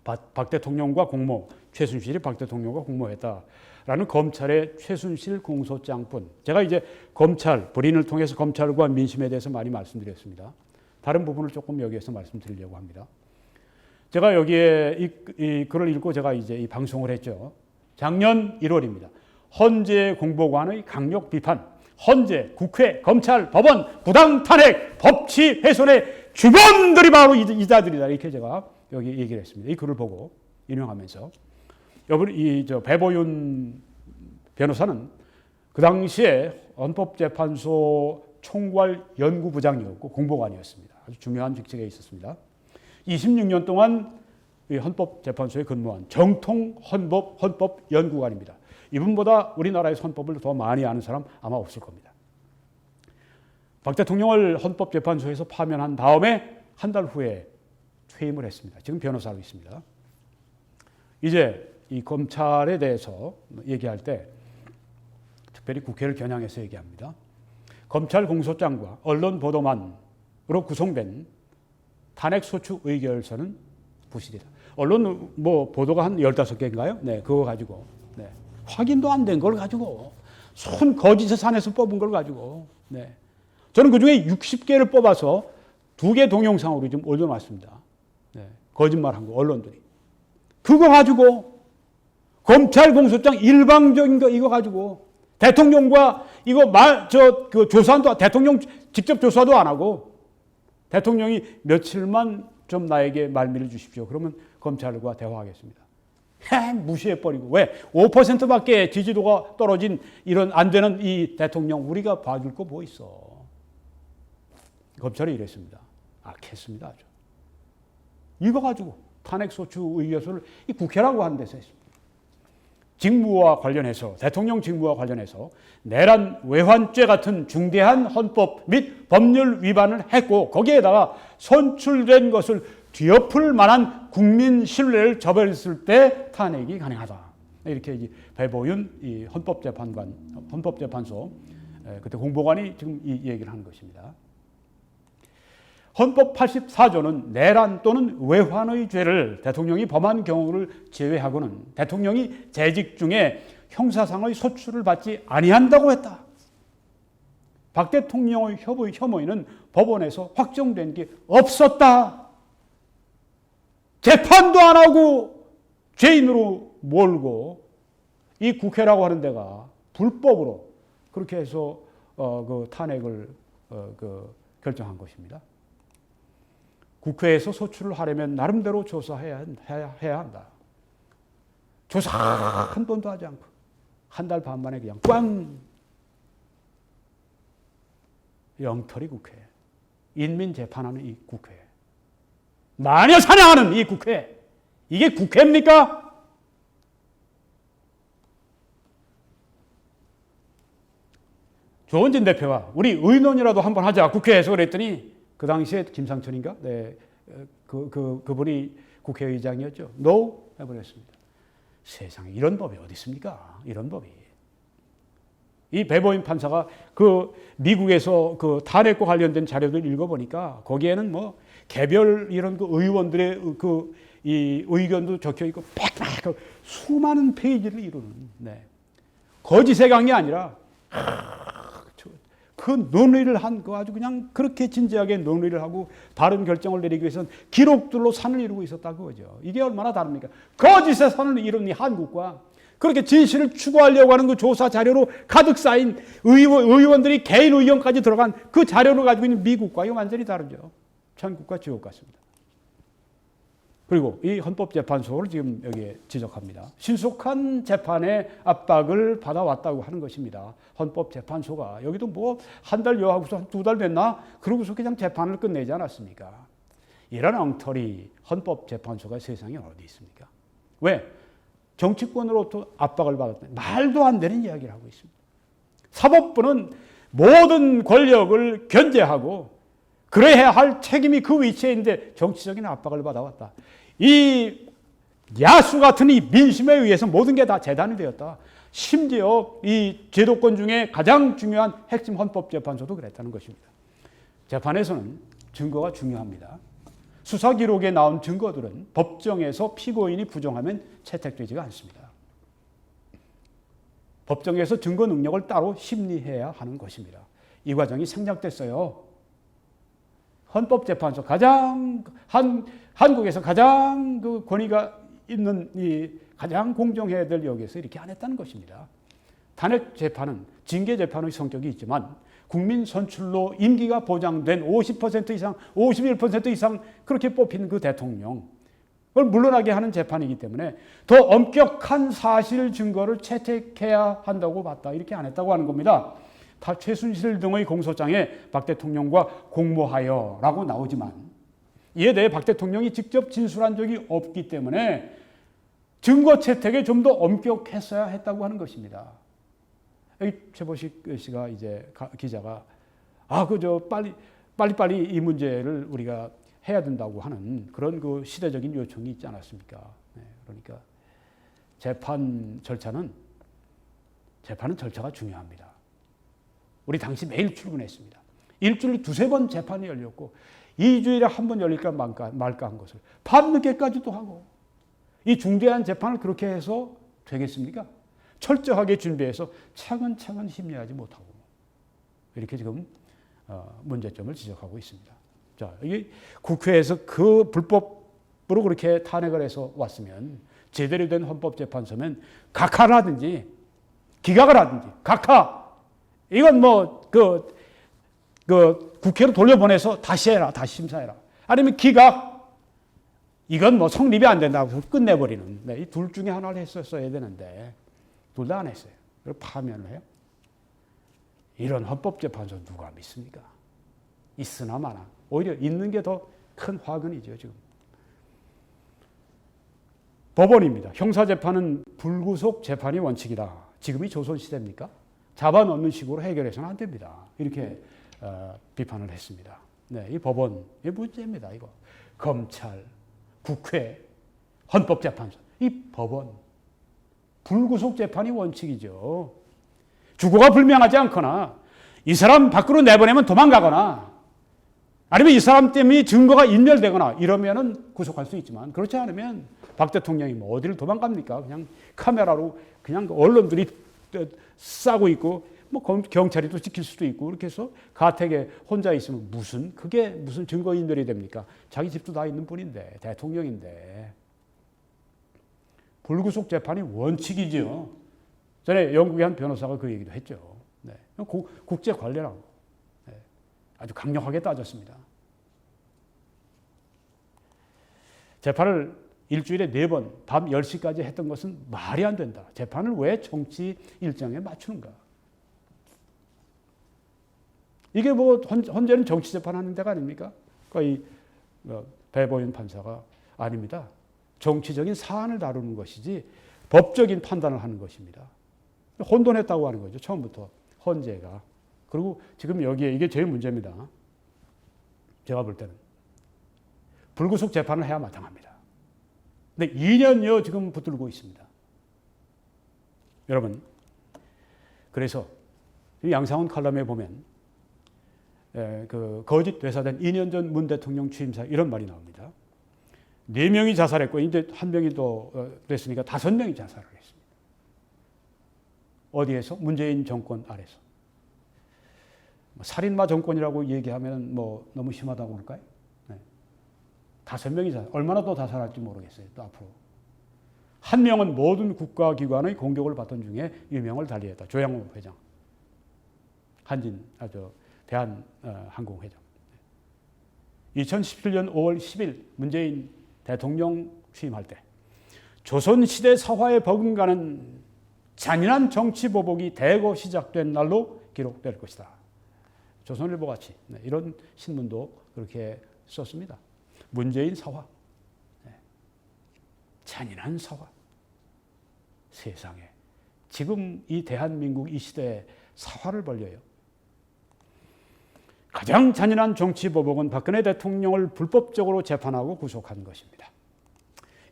박 대통령과 공모, 최순실이 박 대통령과 공모했다라는 검찰의 최순실 공소장뿐. 제가 이제 법인을 통해서 검찰과 민심에 대해서 많이 말씀드렸습니다. 다른 부분을 조금 여기에서 말씀드리려고 합니다. 제가 여기에 이 글을 읽고 제가 이제 이 방송을 했죠. 작년 1월입니다. 헌재 공보관의 강력 비판, 헌재, 국회, 검찰, 법원, 부당 탄핵, 법치 훼손의 주범들이 바로 이자들이다. 이렇게 제가 여기 얘기를 했습니다. 이 글을 보고 인용하면서 배보윤 변호사는 그 당시에 헌법재판소 총괄 연구부장이었고 공보관이었습니다. 아주 중요한 직책에 있었습니다. 26년 동안 헌법재판소에 근무한 정통 헌법 연구관입니다. 이분보다 우리나라에서 헌법을 더 많이 아는 사람 아마 없을 겁니다. 박 대통령을 헌법재판소에서 파면한 다음에 한 달 후에 퇴임을 했습니다. 지금 변호사로 있습니다. 이제 이 검찰에 대해서 얘기할 때 특별히 국회를 겨냥해서 얘기합니다. 검찰 공소장과 언론 보도만으로 구성된 탄핵소추 의결서는 부실이다. 언론 보도가 한 15개인가요? 네, 그거 가지고. 네. 확인도 안 된 걸 가지고. 손 거짓의 산에서 뽑은 걸 가지고. 네. 저는 그 중에 60개를 뽑아서 2개 동영상으로 좀 올려놨습니다. 네. 거짓말한 거, 언론들이. 그거 가지고 검찰 공소장 일방적인 거 이거 가지고 대통령과 이거 조사도 대통령 직접 조사도 안 하고 대통령이 며칠만 좀 나에게 말미를 주십시오. 그러면 검찰과 대화하겠습니다. 무시해버리고 왜? 5%밖에 지지도가 떨어진 이런 안 되는 이 대통령 우리가 봐줄 거 뭐 있어. 검찰이 이랬습니다. 악했습니다. 아주. 이거 가지고 탄핵소추 의결서를 이 국회라고 하는 데서 했습니다. 직무와 관련해서 대통령 직무와 관련해서 내란 외환죄 같은 중대한 헌법 및 법률 위반을 했고 거기에다가 선출된 것을 뒤엎을 만한 국민 신뢰를 저버렸을 때 탄핵이 가능하다. 이렇게 이제 배보윤 이 헌법재판소 그때 공보관이 지금 이 얘기를 하는 것입니다. 헌법 84조는 내란 또는 외환의 죄를 대통령이 범한 경우를 제외하고는 대통령이 재직 중에 형사상의 소출을 받지 아니한다고 했다. 박 대통령의 혐의는 법원에서 확정된 게 없었다. 재판도 안 하고 죄인으로 몰고 이 국회라고 하는 데가 불법으로 그렇게 해서 그 탄핵을 결정한 것입니다. 국회에서 소출을 하려면 나름대로 조사해야 한다. 조사 한 번도 하지 않고 한 달 반 만에 그냥 꽝! 영털이 국회. 인민 재판하는 이 국회. 마녀 사냥하는 이 국회. 이게 국회입니까? 조원진 대표가 우리 의논이라도 한번 하자 국회에서 그랬더니 그 당시에 김상천인가? 네, 그분이 국회의장이었죠. No 해버렸습니다. 세상에 이런 법이 어디 있습니까? 이런 법이. 이 배보임 판사가 그 미국에서 그 탄핵과 관련된 자료들 읽어보니까 거기에는 뭐 개별 이런 그 의원들의 이 의견도 적혀 있고 빽빽 수많은 페이지를 이루는 거짓의 강이 아니라 그 논의를 한 거 아주 그냥 그렇게 진지하게 논의를 하고 바른 결정을 내리기 위해서는 기록들로 산을 이루고 있었다 그거죠. 이게 얼마나 다릅니까? 거짓의 산을 이룬 이 한국과 그렇게 진실을 추구하려고 하는 그 조사 자료로 가득 쌓인 의원들이 개인 의견까지 들어간 그 자료를 가지고 있는 미국과 이거 완전히 다르죠. 천국과 지옥 같습니다. 그리고 이 헌법재판소를 지금 여기에 지적합니다. 신속한 재판의 압박을 받아왔다고 하는 것입니다. 헌법재판소가 여기도 뭐 한 달 요하고서 한 2달 됐나? 그러고서 그냥 재판을 끝내지 않았습니까? 이런 엉터리 헌법재판소가 세상에 어디 있습니까? 왜? 정치권으로부터 압박을 받았다. 말도 안 되는 이야기를 하고 있습니다. 사법부는 모든 권력을 견제하고 그래야 할 책임이 그 위치에 있는데 정치적인 압박을 받아왔다. 이 야수 같은 이 민심에 의해서 모든 게 다 재단이 되었다. 심지어 이 제도권 중에 가장 중요한 핵심 헌법재판소도 그랬다는 것입니다. 재판에서는 증거가 중요합니다. 수사 기록에 나온 증거들은 법정에서 피고인이 부정하면 채택되지가 않습니다. 법정에서 증거 능력을 따로 심리해야 하는 것입니다. 이 과정이 생략됐어요. 헌법재판소 한국에서 가장 그 권위가 있는 이 가장 공정해야 될 역에서 이렇게 안 했다는 것입니다. 탄핵 재판은 징계 재판의 성격이 있지만 국민 선출로 임기가 보장된 50% 이상, 51% 이상 그렇게 뽑힌 그 대통령 그걸 물러나게 하는 재판이기 때문에 더 엄격한 사실 증거를 채택해야 한다고 봤다. 이렇게 안 했다고 하는 겁니다. 최순실 등의 공소장에 박 대통령과 공모하여라고 나오지만 이에 대해 박 대통령이 직접 진술한 적이 없기 때문에 증거 채택에 좀 더 엄격했어야 했다고 하는 것입니다. 최보식 씨가 이제 기자가 빨리 이 문제를 우리가 해야 된다고 하는 그런 그 시대적인 요청이 있지 않았습니까? 그러니까 재판은 절차가 중요합니다. 우리 당시 매일 출근했습니다. 일주일에 2-3번 재판이 열렸고 2주일에 한 번 열릴까 말까 한 것을 밤늦게까지도 하고 이 중대한 재판을 그렇게 해서 되겠습니까? 철저하게 준비해서 차근차근 심리하지 못하고 이렇게 지금 문제점을 지적하고 있습니다. 자, 이게 국회에서 그 불법으로 그렇게 탄핵을 해서 왔으면 제대로 된 헌법재판소면 각하를 하든지 기각을 하든지 각하 이건 뭐 국회로 돌려보내서 다시 해라, 다시 심사해라. 아니면 기각 이건 뭐 성립이 안 된다고 끝내버리는 이 둘 중에 하나를 했었어야 되는데 둘 다 안 했어요. 그리고 파면을 해요. 이런 헌법재판소 누가 믿습니까? 있으나 마나 오히려 있는 게 더 큰 화근이죠. 지금 법원입니다. 형사재판은 불구속 재판이 원칙이다. 지금이 조선시대입니까? 잡아넣는 식으로 해결해서는 안 됩니다. 이렇게 비판을 했습니다. 이 법원, 이 문제입니다. 이거 검찰, 국회, 헌법재판소, 이 법원 불구속 재판이 원칙이죠. 주거가 불명하지 않거나 이 사람 밖으로 내보내면 도망가거나 아니면 이 사람 때문에 증거가 인멸되거나 이러면은 구속할 수 있지만 그렇지 않으면 박 대통령이 뭐 어디를 도망갑니까? 그냥 카메라로 그냥 언론들이 싸고 있고 뭐 경찰이 또 지킬 수도 있고 이렇게 해서 가택에 혼자 있으면 그게 무슨 증거 인멸이 됩니까? 자기 집도 다 있는 분인데 대통령인데. 불구속 재판이 원칙이죠. 전에 영국의 한 변호사가 그 얘기도 했죠. 네. 국제 관례라고. 네. 아주 강력하게 따졌습니다. 재판을 일주일에 4번 밤 10시까지 했던 것은 말이 안 된다. 재판을 왜 정치 일정에 맞추는가? 이게 뭐 헌재는 정치 재판하는 데가 아닙니까? 그러니까 이 배보윤 판사가 아닙니다. 정치적인 사안을 다루는 것이지 법적인 판단을 하는 것입니다. 혼돈했다고 하는 거죠. 처음부터 헌재가. 그리고 지금 여기에 이게 제일 문제입니다. 제가 볼 때는. 불구속 재판을 해야 마땅합니다. 근데 2년여 지금 붙들고 있습니다. 여러분, 그래서 양상훈 칼럼에 보면 그 거짓 되사된 2년 전 문 대통령 취임사 이런 말이 나옵니다. 4명이 자살했고 이제 1명이 더 됐으니까 5명이 자살을 했습니다. 어디에서? 문재인 정권 아래서. 살인마 정권이라고 얘기하면 뭐 너무 심하다고 할까요? 5명이 자살. 얼마나 또 자살할지 모르겠어요. 또 앞으로. 1명은 모든 국가기관의 공격을 받던 중에 유명을 달리했다. 조양호 회장. 대한항공회장. 2017년 5월 10일 문재인 대통령 취임할 때 조선시대 사화에 버금가는 잔인한 정치 보복이 대거 시작된 날로 기록될 것이다. 조선일보 같이 이런 신문도 그렇게 썼습니다. 문재인 사화. 잔인한 사화. 세상에. 지금 이 대한민국 이 시대에 사화를 벌려요. 가장 잔인한 정치 보복은 박근혜 대통령을 불법적으로 재판하고 구속한 것입니다.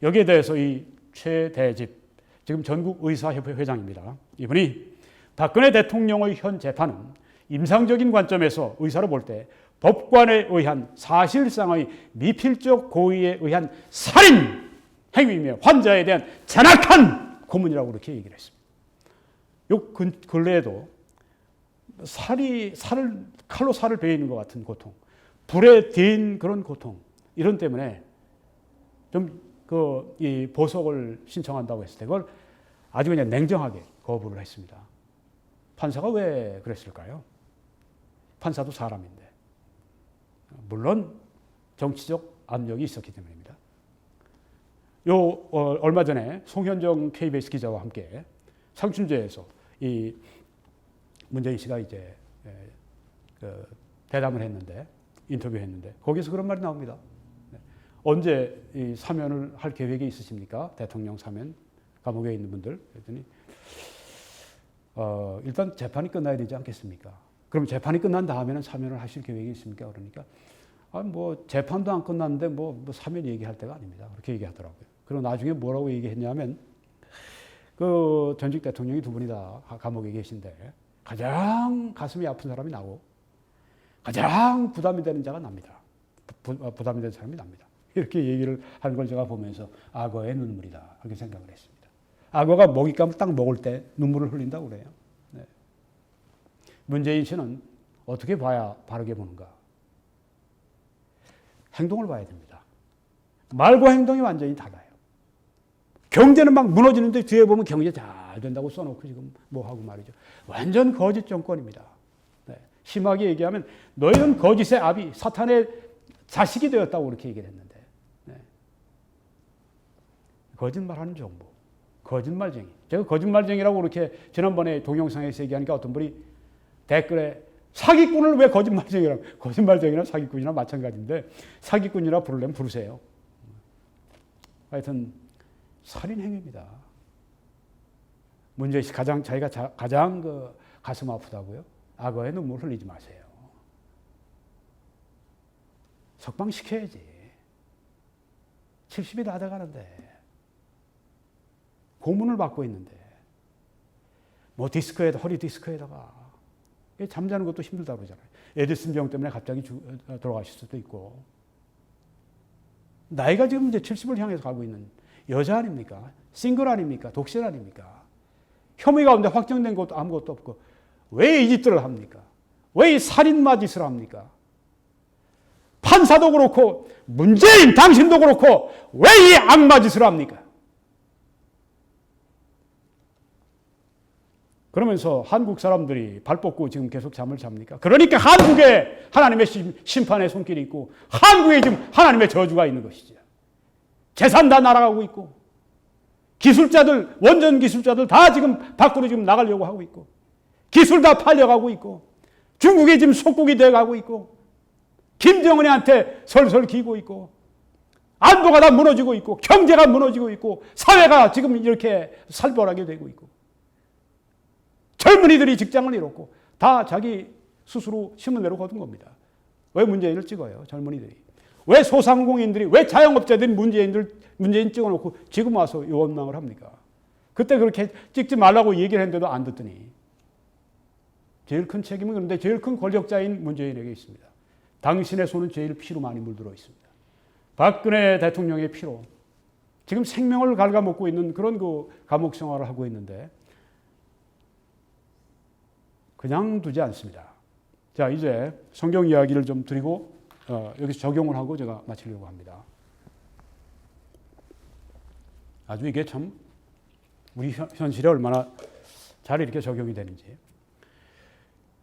여기에 대해서 이 최대집, 지금 전국의사협회 회장입니다. 이분이 박근혜 대통령의 현 재판은 임상적인 관점에서 의사로 볼 때 법관에 의한 사실상의 미필적 고의에 의한 살인 행위이며 환자에 대한 잔악한 고문이라고 그렇게 얘기를 했습니다. 요 근래에도 칼로 살을 베이는 것 같은 고통, 불에 데인 그런 고통, 이런 때문에 좀 이 보석을 신청한다고 했을 때 그걸 아주 그냥 냉정하게 거부를 했습니다. 판사가 왜 그랬을까요? 판사도 사람인데. 물론 정치적 압력이 있었기 때문입니다. 얼마 전에 송현정 KBS 기자와 함께 상춘제에서 이 문재인 씨가 이제 대담을 했는데, 인터뷰했는데 거기서 그런 말이 나옵니다. 언제 이 사면을 할 계획이 있으십니까? 대통령 사면, 감옥에 있는 분들. 그랬더니 일단 재판이 끝나야 되지 않겠습니까? 그럼 재판이 끝난 다음에는 사면을 하실 계획이 있습니까? 그러니까 뭐 재판도 안 끝났는데 뭐 사면 얘기할 때가 아닙니다. 그렇게 얘기하더라고요. 그리고 나중에 뭐라고 얘기했냐면 그 전직 대통령이 2분이 다 감옥에 계신데 가장 가슴이 아픈 사람이 나고 가장 부담이 되는 자가 납니다. 부담이 되는 사람이 납니다. 이렇게 얘기를 하는 걸 제가 보면서 악어의 눈물이다 그렇게 생각을 했습니다. 악어가 먹잇감을 딱 먹을 때 눈물을 흘린다고 그래요. 네. 문재인 씨는 어떻게 봐야 바르게 보는가? 행동을 봐야 됩니다. 말과 행동이 완전히 달라요. 경제는 막 무너지는데 뒤에 보면 경제 잘 된다고 써놓고 지금 뭐 하고 말이죠. 완전 거짓 정권입니다. 네. 심하게 얘기하면 너희는 거짓의 아비, 사탄의 자식이 되었다고 그렇게 얘기를 했는데 네. 거짓말하는 정부, 거짓말쟁이. 제가 거짓말쟁이라고 그렇게 지난번에 동영상에서 얘기하니까 어떤 분이 댓글에 사기꾼을 왜 거짓말쟁이라고, 거짓말쟁이나 사기꾼이나 마찬가지인데 사기꾼이라 부르려면 부르세요. 하여튼 살인행위입니다. 문재인 씨 자기가 가장 가슴 아프다고요? 악어의 눈물 흘리지 마세요. 석방시켜야지. 70이 다 돼가는데 고문을 받고 있는데 뭐 허리 디스크에다가 잠자는 것도 힘들다고 그러잖아요. 에디슨병 때문에 갑자기 돌아가실 수도 있고. 나이가 지금 이제 70을 향해서 가고 있는 여자 아닙니까? 싱글 아닙니까? 독신 아닙니까? 혐의 가운데 확정된 것도 아무것도 없고 왜 이 짓들을 합니까? 왜 이 살인마 짓을 합니까? 판사도 그렇고 문재인 당신도 그렇고 왜 이 악마 짓을 합니까? 그러면서 한국 사람들이 발 뻗고 지금 계속 잠을 잡니까? 그러니까 한국에 하나님의 심판의 손길이 있고 한국에 지금 하나님의 저주가 있는 것이죠. 재산 다 날아가고 있고 기술자들, 원전 기술자들 다 지금 밖으로 지금 나가려고 하고 있고 기술 다 팔려가고 있고 중국이 지금 속국이 돼가고 있고 김정은이한테 설설 기고 있고 안보가 다 무너지고 있고 경제가 무너지고 있고 사회가 지금 이렇게 살벌하게 되고 있고 젊은이들이 직장을 잃었고 다 자기 스스로 신문 내로 거둔 겁니다. 왜 문재인을 찍어요? 젊은이들이. 왜 소상공인들이, 왜 자영업자들이 문재인 찍어놓고 지금 와서 원망을 합니까? 그때 그렇게 찍지 말라고 얘기를 했는데도 안 듣더니 제일 큰 책임은 그런데 제일 큰 권력자인 문재인에게 있습니다. 당신의 손은 제일 피로 많이 물들어 있습니다. 박근혜 대통령의 피로 지금 생명을 갉아먹고 있는 그런 그 감옥 생활을 하고 있는데 그냥 두지 않습니다. 자, 이제 성경 이야기를 좀 드리고 여기서 적용을 하고 제가 마치려고 합니다. 아주 이게 참 우리 현실에 얼마나 잘 이렇게 적용이 되는지.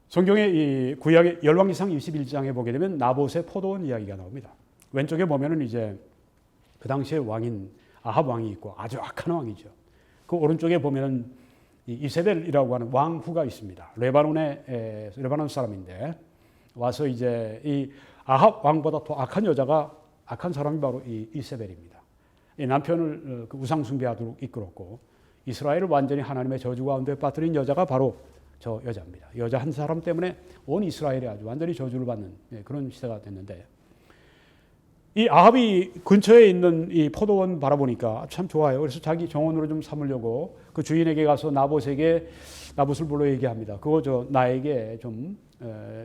성경의 이 구약의 열왕기상 21장에 보게 되면 나봇의 포도원 이야기가 나옵니다. 왼쪽에 보면은 이제 그 당시의 왕인 아합 왕이 있고 아주 악한 왕이죠. 그 오른쪽에 보면은 이세벨이라고 하는 왕후가 있습니다. 레바논 사람인데 와서 이제 이 아합 왕보다 더 악한 여자가 악한 사람이 바로 이 이세벨입니다. 이 남편을 그 우상 숭배하도록 이끌었고 이스라엘을 완전히 하나님의 저주 가운데 빠뜨린 여자가 바로 저 여자입니다. 여자 한 사람 때문에 온 이스라엘이 아주 완전히 저주를 받는 그런 시대가 됐는데 이 아합이 근처에 있는 이 포도원 바라보니까 참 좋아요. 그래서 자기 정원으로 좀 삼으려고 그 주인에게 가서 나봇을 불러 얘기합니다. 그거 나에게 좀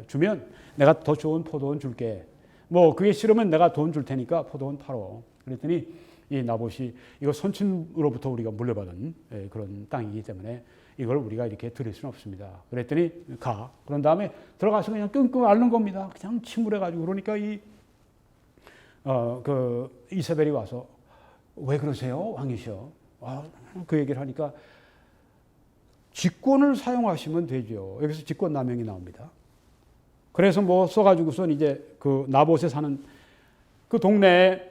주면 내가 더 좋은 포도원 줄게. 뭐 그게 싫으면 내가 돈 줄 테니까 포도원 팔어. 그랬더니 이 나봇이 이거 선친으로부터 우리가 물려받은 그런 땅이기 때문에 이걸 우리가 이렇게 드릴 수는 없습니다. 그랬더니 가. 그런 다음에 들어가서 그냥 끙끙 앓는 겁니다. 그냥 침울해가지고 그러니까 그 이세벨이 와서 왜 그러세요? 왕이시여. 그 얘기를 하니까 직권을 사용하시면 되죠. 여기서 직권남용이 나옵니다. 그래서 뭐 써가지고선 이제 그 나봇에 사는 그 동네에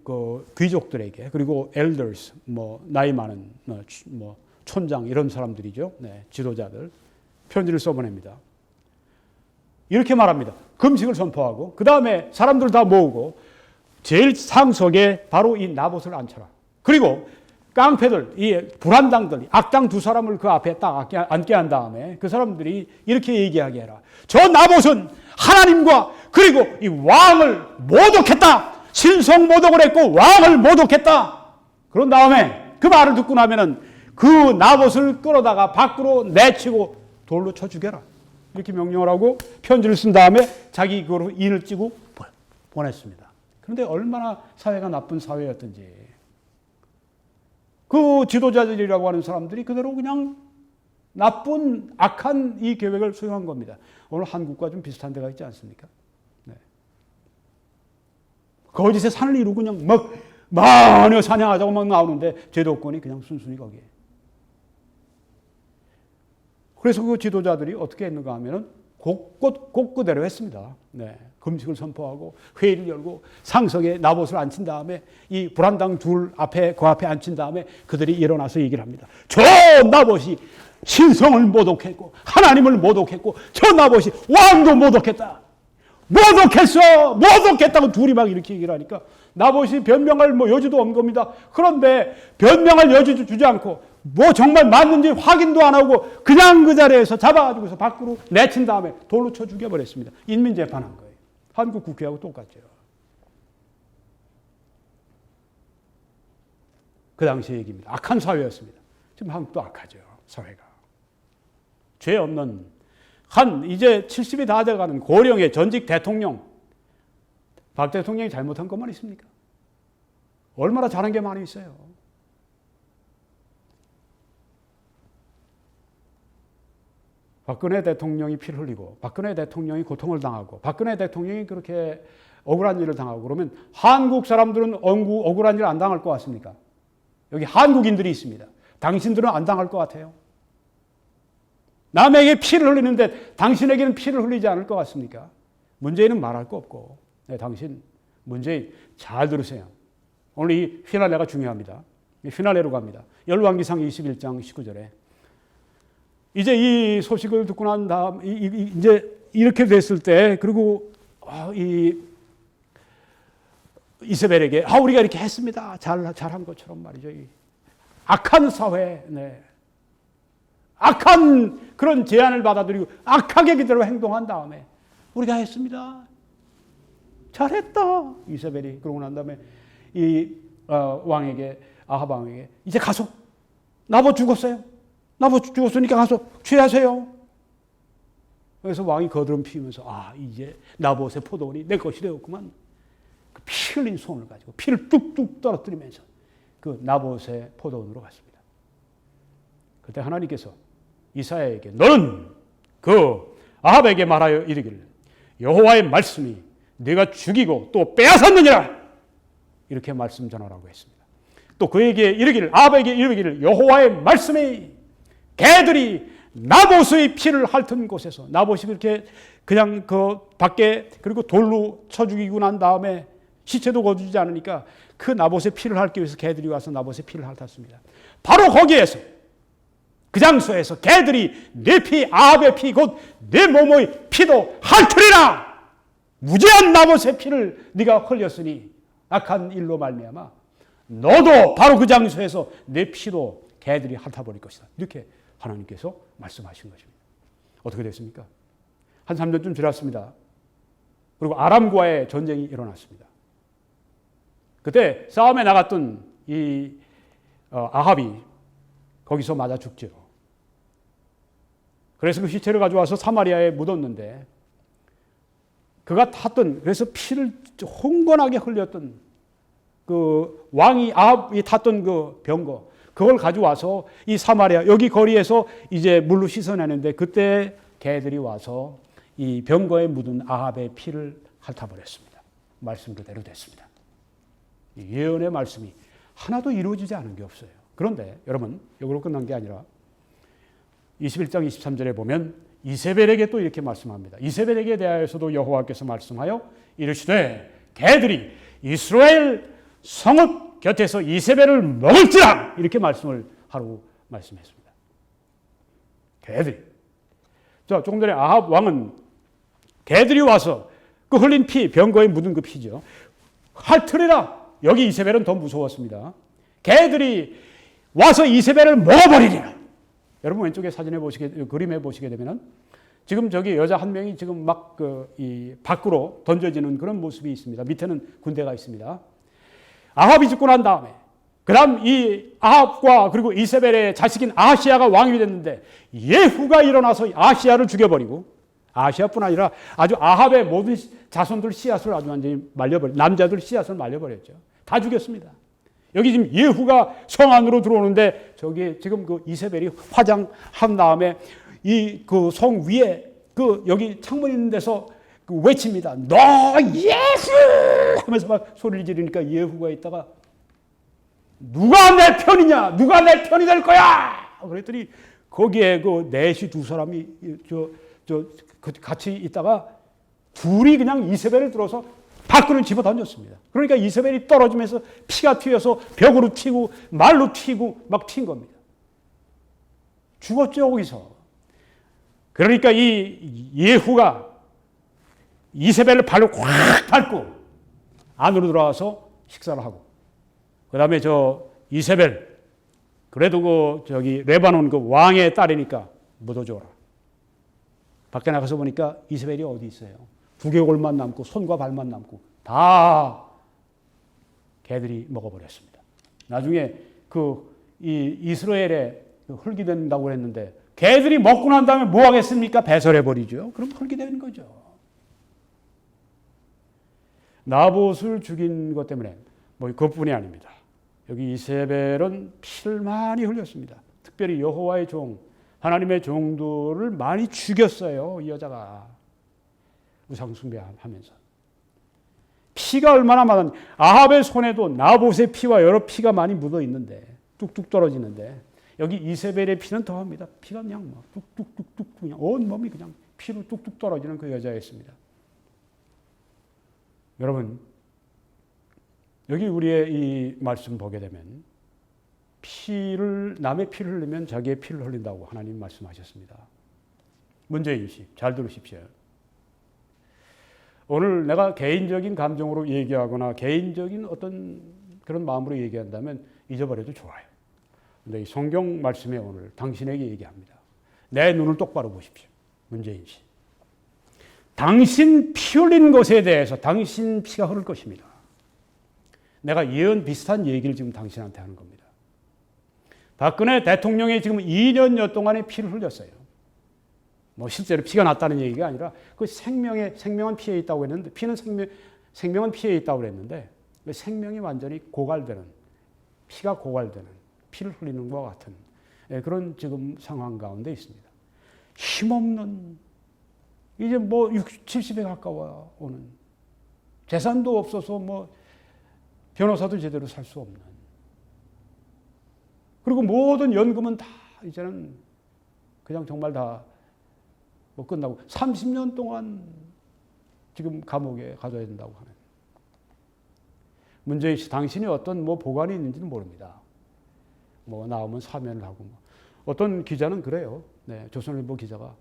그 귀족들에게 그리고 elders 뭐 나이 많은 뭐 촌장 이런 사람들이죠. 네, 지도자들 편지를 써보냅니다. 이렇게 말합니다. 금식을 선포하고 그 다음에 사람들 다 모으고 제일 상석에 바로 이 나봇을 앉혀라. 그리고 깡패들, 이 불안당들, 악당 두 사람을 그 앞에 딱 앉게 한 다음에 그 사람들이 이렇게 얘기하게 해라. 저 나봇은 하나님과 그리고 이 왕을 모독했다. 신성 모독을 했고 왕을 모독했다. 그런 다음에 그 말을 듣고 나면은 그 나봇을 끌어다가 밖으로 내치고 돌로 쳐 죽여라. 이렇게 명령을 하고 편지를 쓴 다음에 자기 그거로 인을 찌고 보냈습니다. 그런데 얼마나 사회가 나쁜 사회였던지 그 지도자들이라고 하는 사람들이 그대로 그냥 나쁜 악한 이 계획을 수행한 겁니다. 오늘 한국과 좀 비슷한 데가 있지 않습니까? 네. 거짓의 산을 이루고 그냥 막 마녀 사냥하자고 막 나오는데 제도권이 그냥 순순히 거기에. 그래서 그 지도자들이 어떻게 했는가 하면은 곳곳대로 했습니다. 네. 금식을 선포하고 회의를 열고 상석에 나봇을 앉힌 다음에 이 불안당 둘 앞에 그 앞에 앉힌 다음에 그들이 일어나서 얘기를 합니다. 저 나봇이 신성을 모독했고 하나님을 모독했고 저 나봇이 왕도 모독했다. 모독했다고 둘이 막 이렇게 얘기를 하니까 나봇이 변명할 뭐 여지도 없는 겁니다. 그런데 변명할 여지도 주지 않고 뭐 정말 맞는지 확인도 안 하고 그냥 그 자리에서 잡아가지고서 밖으로 내친 다음에 돌로 쳐 죽여버렸습니다. 인민재판한 거예요. 한국 국회하고 똑같죠. 그 당시 얘기입니다. 악한 사회였습니다. 지금 한국도 악하죠. 사회가. 죄 없는 이제 70이 다 돼가는 고령의 전직 대통령, 박 대통령이 잘못한 것만 있습니까? 얼마나 잘한 게 많이 있어요. 박근혜 대통령이 피를 흘리고, 박근혜 대통령이 고통을 당하고, 박근혜 대통령이 그렇게 억울한 일을 당하고 그러면 한국 사람들은 억울한 일 안 당할 것 같습니까? 여기 한국인들이 있습니다. 당신들은 안 당할 것 같아요. 남에게 피를 흘리는데 당신에게는 피를 흘리지 않을 것 같습니까? 문재인은 말할 거 없고, 네, 당신 문재인 잘 들으세요. 오늘 이 휘날레가 중요합니다. 휘날레로 갑니다. 열왕기상 21장 19절에 이제 이 소식을 듣고 난 다음 이제 이렇게 됐을 때, 그리고 이세벨에게 우리가 이렇게 했습니다. 잘한 것처럼 말이죠. 악한 사회, 네. 악한 그런 제안을 받아들이고 악하게 그대로 행동한 다음에 우리가 했습니다. 잘했다. 이세벨이 그러고 난 다음에 왕에게, 아합 왕에게 이제 가서 나봇 죽었어요. 나봇 죽었으니까 가서 취하세요. 그래서 왕이 거드름 피우면서 이제 나봇의 포도원이 내 것이 되었구만. 그 피 흘린 손을 가지고 피를 뚝뚝 떨어뜨리면서 그 나봇의 포도원으로 갔습니다. 그때 하나님께서 이사야에게 너는 그 아합에게 말하여 이르기를 여호와의 말씀이 네가 죽이고 또 빼앗았느니라 이렇게 말씀 전하라고 했습니다. 또 그에게 이르기를, 아합에게 이르기를 여호와의 말씀이 개들이 나봇의 피를 핥은 곳에서, 나봇이 그렇게 그냥 그 밖에 그리고 돌로 쳐 죽이고 난 다음에 시체도 거두지 않으니까 그 나봇의 피를 핥기 위해서 개들이 와서 나봇의 피를 핥았습니다. 바로 거기에서, 그 장소에서 개들이 내 피, 아합의 피, 곧 내 몸의 피도 핥으리라. 무죄한 나봇의 피를 네가 흘렸으니 악한 일로 말미암아 너도 바로 그 장소에서 내 피도 개들이 핥아버릴 것이다. 이렇게 하나님께서 말씀하신 것입니다. 어떻게 됐습니까? 한 3년쯤 지났습니다. 그리고 아람과의 전쟁이 일어났습니다. 그때 싸움에 나갔던 이 아합이 거기서 맞아 죽죠. 그래서 그 시체를 가져와서 사마리아에 묻었는데, 그가 탔던, 그래서 피를 흥건하게 흘렸던 그 왕이 아합이 탔던 그 병거, 그걸 가져와서 이 사마리아 여기 거리에서 이제 물로 씻어내는데, 그때 개들이 와서 이 병거에 묻은 아합의 피를 핥아버렸습니다. 말씀 그대로 됐습니다. 예언의 말씀이 하나도 이루어지지 않은 게 없어요. 그런데 여러분, 이걸로 끝난 게 아니라 21장 23절에 보면 이세벨에게 또 이렇게 말씀합니다. 이세벨에게 대하여서도 여호와께서 말씀하여 이르시되 개들이 이스라엘 성읍 곁에서 이세벨을 먹을지라 이렇게 말씀을 하라고 말씀했습니다. 개들이. 자, 조금 전에 아합 왕은 개들이 와서 그 흘린 피, 병거에 묻은 그 피죠. 핥으리라. 여기 이세벨은 더 무서웠습니다. 개들이 와서 이세벨을 먹어버리리라. 여러분 왼쪽에 사진에 그림에 보시게 되면은 지금 저기 여자 한 명이 지금 막 이 밖으로 던져지는 그런 모습이 있습니다. 밑에는 군대가 있습니다. 아합이 죽고 난 다음에, 그 다음 이 아합과 그리고 이세벨의 자식인 아시야가 왕이 됐는데, 예후가 일어나서 아시야를 죽여버리고, 아시야뿐 아니라 아주 아합의 모든 자손들 씨앗을 아주 완전히 남자들 씨앗을 말려버렸죠. 다 죽였습니다. 여기 지금 예후가 성 안으로 들어오는데, 저기 지금 그 이세벨이 화장한 다음에 이 그 성 위에 그 여기 창문 있는 데서 그 외칩니다. 너 예후! 하면서 막 소리를 지르니까 예후가 있다가 누가 내 편이냐? 누가 내 편이 될 거야? 그랬더니 거기에 그 넷이 두 사람이 같이 있다가 둘이 그냥 이세벨을 들어서 밖으로 집어 던졌습니다. 그러니까 이세벨이 떨어지면서 피가 튀어서 벽으로 튀고 말로 튀고 막 튄 겁니다. 죽었죠, 거기서. 그러니까 이 예후가 이세벨을 발로 꽉 밟고 안으로 들어와서 식사를 하고, 그 다음에 저 이세벨, 그래도 저기 레바논 그 왕의 딸이니까 묻어줘라. 밖에 나가서 보니까 이세벨이 어디 있어요? 두개골만 남고 손과 발만 남고 다 개들이 먹어버렸습니다. 나중에 이 이스라엘에 흙이 된다고 했는데 개들이 먹고 난 다음에 뭐 하겠습니까? 배설해버리죠. 그럼 그렇게 되는 거죠. 나봇을 죽인 것 때문에 뭐 그것뿐이 아닙니다. 여기 이세벨은 피를 많이 흘렸습니다. 특별히 여호와의 종, 하나님의 종들을 많이 죽였어요. 이 여자가 우상 숭배하면서. 피가 얼마나 많았는지. 아합의 손에도 나봇의 피와 여러 피가 많이 묻어 있는데 뚝뚝 떨어지는데 여기 이세벨의 피는 더합니다. 피가 그냥 막 뚝뚝뚝뚝 그냥 온 몸이 그냥 피로 뚝뚝 떨어지는 그 여자였습니다. 여러분, 여기 우리의 이 말씀 보게 되면 남의 피를 흘리면 자기의 피를 흘린다고 하나님 말씀하셨습니다. 문제인식, 잘 들으십시오. 오늘 내가 개인적인 감정으로 얘기하거나 개인적인 어떤 그런 마음으로 얘기한다면 잊어버려도 좋아요. 근데 이 성경 말씀에 오늘 당신에게 얘기합니다. 내 눈을 똑바로 보십시오. 문제인식. 당신 피 흘린 것에 대해서 당신 피가 흐를 것입니다. 내가 예언 비슷한 얘기를 지금 당신한테 하는 겁니다. 박근혜 대통령이 지금 2년여 동안에 피를 흘렸어요. 뭐 실제로 피가 났다는 얘기가 아니라 그 생명은 피해 있다고 했는데 생명은 피해 있다고 그랬는데 생명이 완전히 고갈되는 피가 고갈되는 피를 흘리는 것과 같은 그런 지금 상황 가운데 있습니다. 힘없는 이제 뭐 60, 70에 가까워 오는 재산도 없어서 뭐 변호사도 제대로 살 수 없는 그리고 모든 연금은 다 이제는 그냥 정말 다 뭐 끝나고 30년 동안 지금 감옥에 가둬야 된다고 하는 문재인 씨 당신이 어떤 뭐 보관이 있는지는 모릅니다. 뭐 나오면 사면을 하고 뭐. 어떤 기자는 그래요. 네, 조선일보 기자가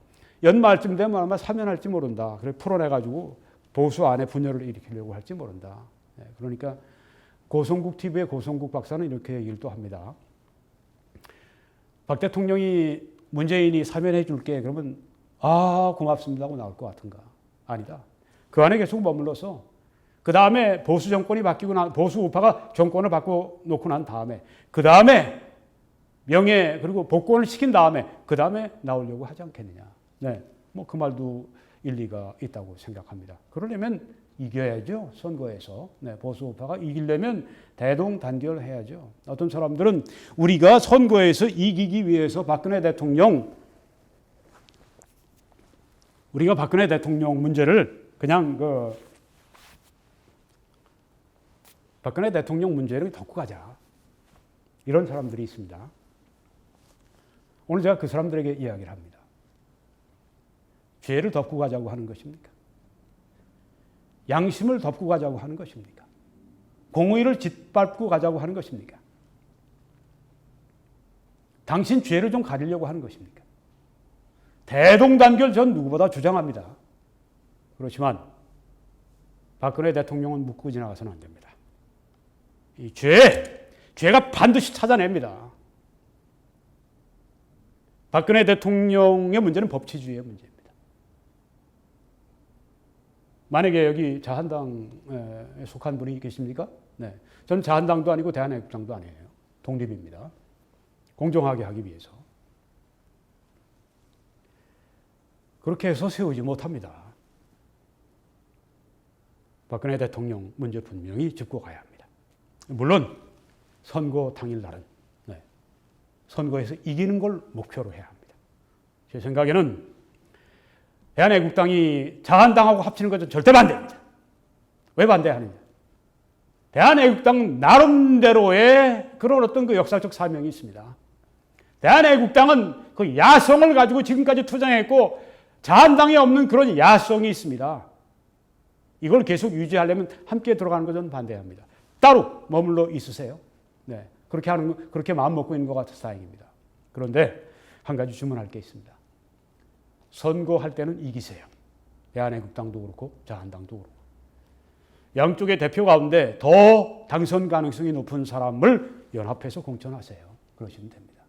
연말쯤 되면 아마 사면할지 모른다. 그래 풀어내가지고 보수 안에 분열을 일으키려고 할지 모른다. 네, 그러니까 고성국 TV의 고성국 박사는 이렇게 얘기를 또 합니다. 박 대통령이 문재인이 사면해 줄게 그러면 고맙습니다 하고 나올 것 같은가? 아니다. 그 안에 계속 머물러서 그 다음에 보수 정권이 바뀌고 보수 우파가 정권을 바꿔 놓고 난 다음에 그 다음에 명예 그리고 복권을 시킨 다음에 그 다음에 나오려고 하지 않겠느냐. 네, 뭐 그 말도 일리가 있다고 생각합니다. 그러려면 이겨야죠. 선거에서. 네, 보수 우파가 이기려면 대동단결해야죠. 어떤 사람들은 우리가 선거에서 이기기 위해서 우리가 박근혜 대통령 문제를 그냥 박근혜 대통령 문제를 덮고 가자. 이런 사람들이 있습니다. 오늘 제가 그 사람들에게 이야기를 합니다. 죄를 덮고 가자고 하는 것입니까? 양심을 덮고 가자고 하는 것입니까? 공의를 짓밟고 가자고 하는 것입니까? 당신 죄를 좀 가리려고 하는 것입니까? 대동단결 전 누구보다 주장합니다. 그렇지만 박근혜 대통령은 묻고 지나가서는 안 됩니다. 이 죄가 반드시 찾아냅니다. 박근혜 대통령의 문제는 법치주의의 문제입니다. 만약에 여기 자한당에 속한 분이 계십니까? 네. 저는 자한당도 아니고 대한애국당도 아니에요. 독립입니다. 공정하게 하기 위해서. 그렇게 해서 세우지 못합니다. 박근혜 대통령 문제 분명히 짚고 가야 합니다. 물론 선거 당일날은 선거에서 이기는 걸 목표로 해야 합니다. 제 생각에는 대한애국당이 자한당하고 합치는 것은 절대 반대입니다. 왜 반대하느냐? 대한애국당 나름대로의 그런 어떤 그 역사적 사명이 있습니다. 대한애국당은 그 야성을 가지고 지금까지 투쟁했고 자한당이 없는 그런 야성이 있습니다. 이걸 계속 유지하려면 함께 들어가는 것은 반대합니다. 따로 머물러 있으세요. 네, 그렇게 마음 먹고 있는 것 같아서 다행입니다. 그런데 한 가지 주문할 게 있습니다. 선거할 때는 이기세요. 대한애국당도 그렇고 자한당도 그렇고. 양쪽의 대표 가운데 더 당선 가능성이 높은 사람을 연합해서 공천하세요. 그러시면 됩니다.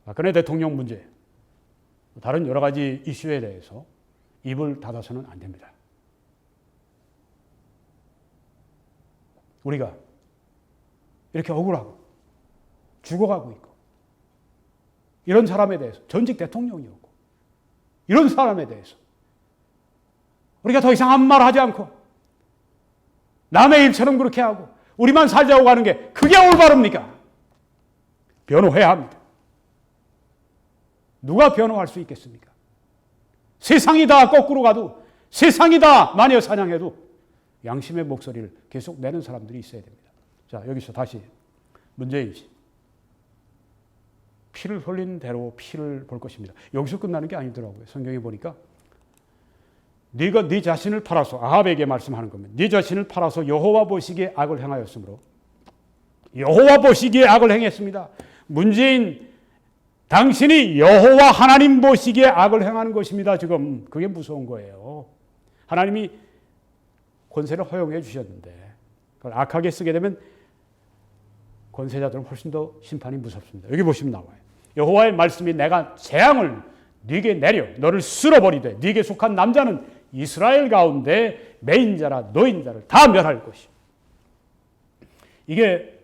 박근혜 대통령 문제, 다른 여러 가지 이슈에 대해서 입을 닫아서는 안 됩니다. 우리가 이렇게 억울하고 죽어가고 있고 이런 사람에 대해서, 전직 대통령이었고 이런 사람에 대해서 우리가 더 이상 아무 말 하지 않고 남의 일처럼 그렇게 하고 우리만 살자고 하는 게 그게 올바릅니까? 변호해야 합니다. 누가 변호할 수 있겠습니까? 세상이 다 거꾸로 가도, 세상이 다 마녀 사냥해도 양심의 목소리를 계속 내는 사람들이 있어야 됩니다. 자, 여기서 다시 문재인 씨. 피를 흘린 대로 피를 볼 것입니다. 여기서 끝나는 게 아니더라고요. 성경에 보니까 네가 네 자신을 팔아서, 아합에게 말씀하는 겁니다. 네 자신을 팔아서 여호와 보시기에 악을 행하였으므로, 여호와 보시기에 악을 행했습니다. 문재인, 당신이 여호와 하나님 보시기에 악을 행하는 것입니다. 지금 그게 무서운 거예요. 하나님이 권세를 허용해 주셨는데 그걸 악하게 쓰게 되면 권세자들은 훨씬 더 심판이 무섭습니다. 여기 보시면 나와요. 여호와의 말씀이 내가 재앙을 네게 내려 너를 쓸어버리되 네게 속한 남자는 이스라엘 가운데 매인자라 노인자를 다 멸할 것이. 이게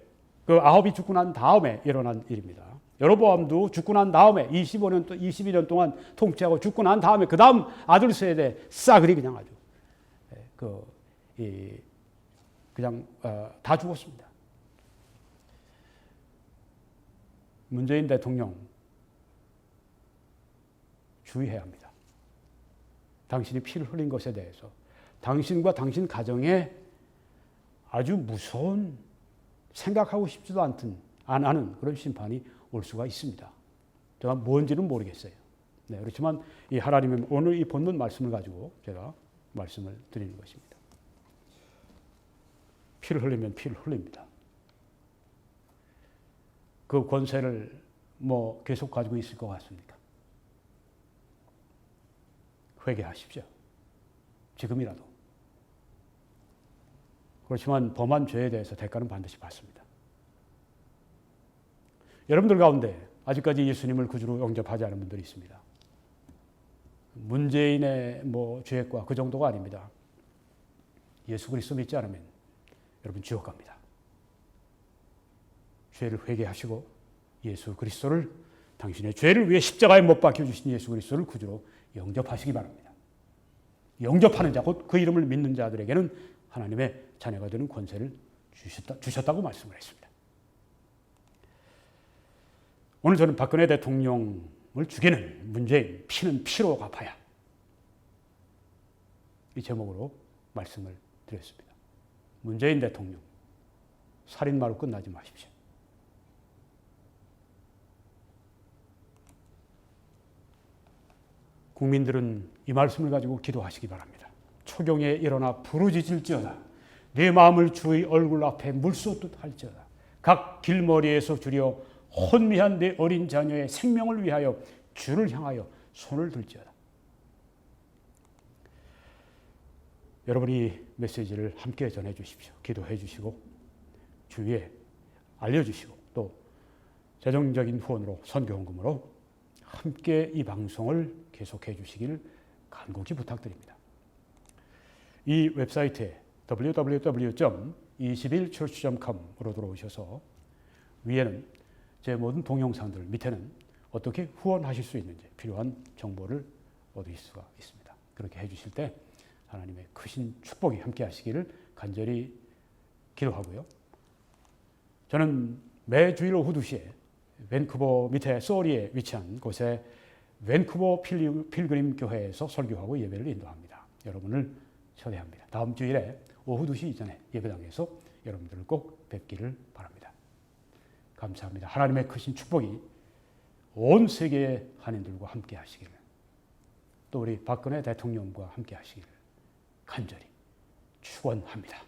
그 아합이 죽고 난 다음에 일어난 일입니다. 여로보암도 죽고 난 다음에 22년 동안 통치하고 죽고 난 다음에 그 다음 아들 세대 싸그리 그냥 아주 그냥 다 죽었습니다. 문재인 대통령 주의해야 합니다. 당신이 피를 흘린 것에 대해서 당신과 당신 가정에 아주 무서운, 생각하고 싶지도 않은 그런 심판이 올 수가 있습니다. 제가 뭔지는 모르겠어요. 네, 그렇지만 이 하나님의 오늘 이 본문 말씀을 가지고 제가 말씀을 드리는 것입니다. 피를 흘리면 피를 흘립니다. 그 권세를 계속 가지고 있을 것 같습니까? 회개하십시오. 지금이라도. 그렇지만 범한 죄에 대해서 대가는 반드시 받습니다. 여러분들 가운데 아직까지 예수님을 구주로 영접하지 않은 분들이 있습니다. 문재인의 죄과 그 정도가 아닙니다. 예수 그리스도 믿지 않으면 여러분 지옥 갑니다. 죄를 회개하시고 예수 그리스도를, 당신의 죄를 위해 십자가에 못 박혀 주신 예수 그리스도를 구주로 영접하시기 바랍니다. 영접하는 자, 곧 그 이름을 믿는 자들에게는 하나님의 자녀가 되는 권세를 주셨다고 말씀을 했습니다. 오늘 저는 박근혜 대통령을 죽이는 문재인, 피는 피로 갚아야, 이 제목으로 말씀을 드렸습니다. 문재인 대통령, 살인마로 끝나지 마십시오. 국민들은 이 말씀을 가지고 기도하시기 바랍니다. 초경에 일어나 부르짖을지어다. 네 마음을 주의 얼굴 앞에 물쏟듯 할지어다. 각 길머리에서 주려 혼미한 내 어린 자녀의 생명을 위하여 주를 향하여 손을 들지어다. 여러분이 메시지를 함께 전해 주십시오. 기도해 주시고 주위에 알려주시고 또 재정적인 후원으로, 선교헌금으로 함께 이 방송을 계속해 주시기를 간곡히 부탁드립니다. 이 웹사이트에 www.21church.com으로 들어오셔서 위에는 제 모든 동영상들, 밑에는 어떻게 후원하실 수 있는지 필요한 정보를 얻으실 수가 있습니다. 그렇게 해주실 때 하나님의 크신 축복이 함께 하시기를 간절히 기도하고요. 저는 매주일 오후 2시에 밴쿠버 밑에 소리에 위치한 곳에 밴쿠버 필그림 교회에서 설교하고 예배를 인도합니다. 여러분을 초대합니다. 다음 주일에 오후 2시 이전에 예배당에서 여러분들을 꼭 뵙기를 바랍니다. 감사합니다. 하나님의 크신 축복이 온 세계의 한인들과 함께 하시기를, 또 우리 박근혜 대통령과 함께 하시기를 간절히 축원합니다.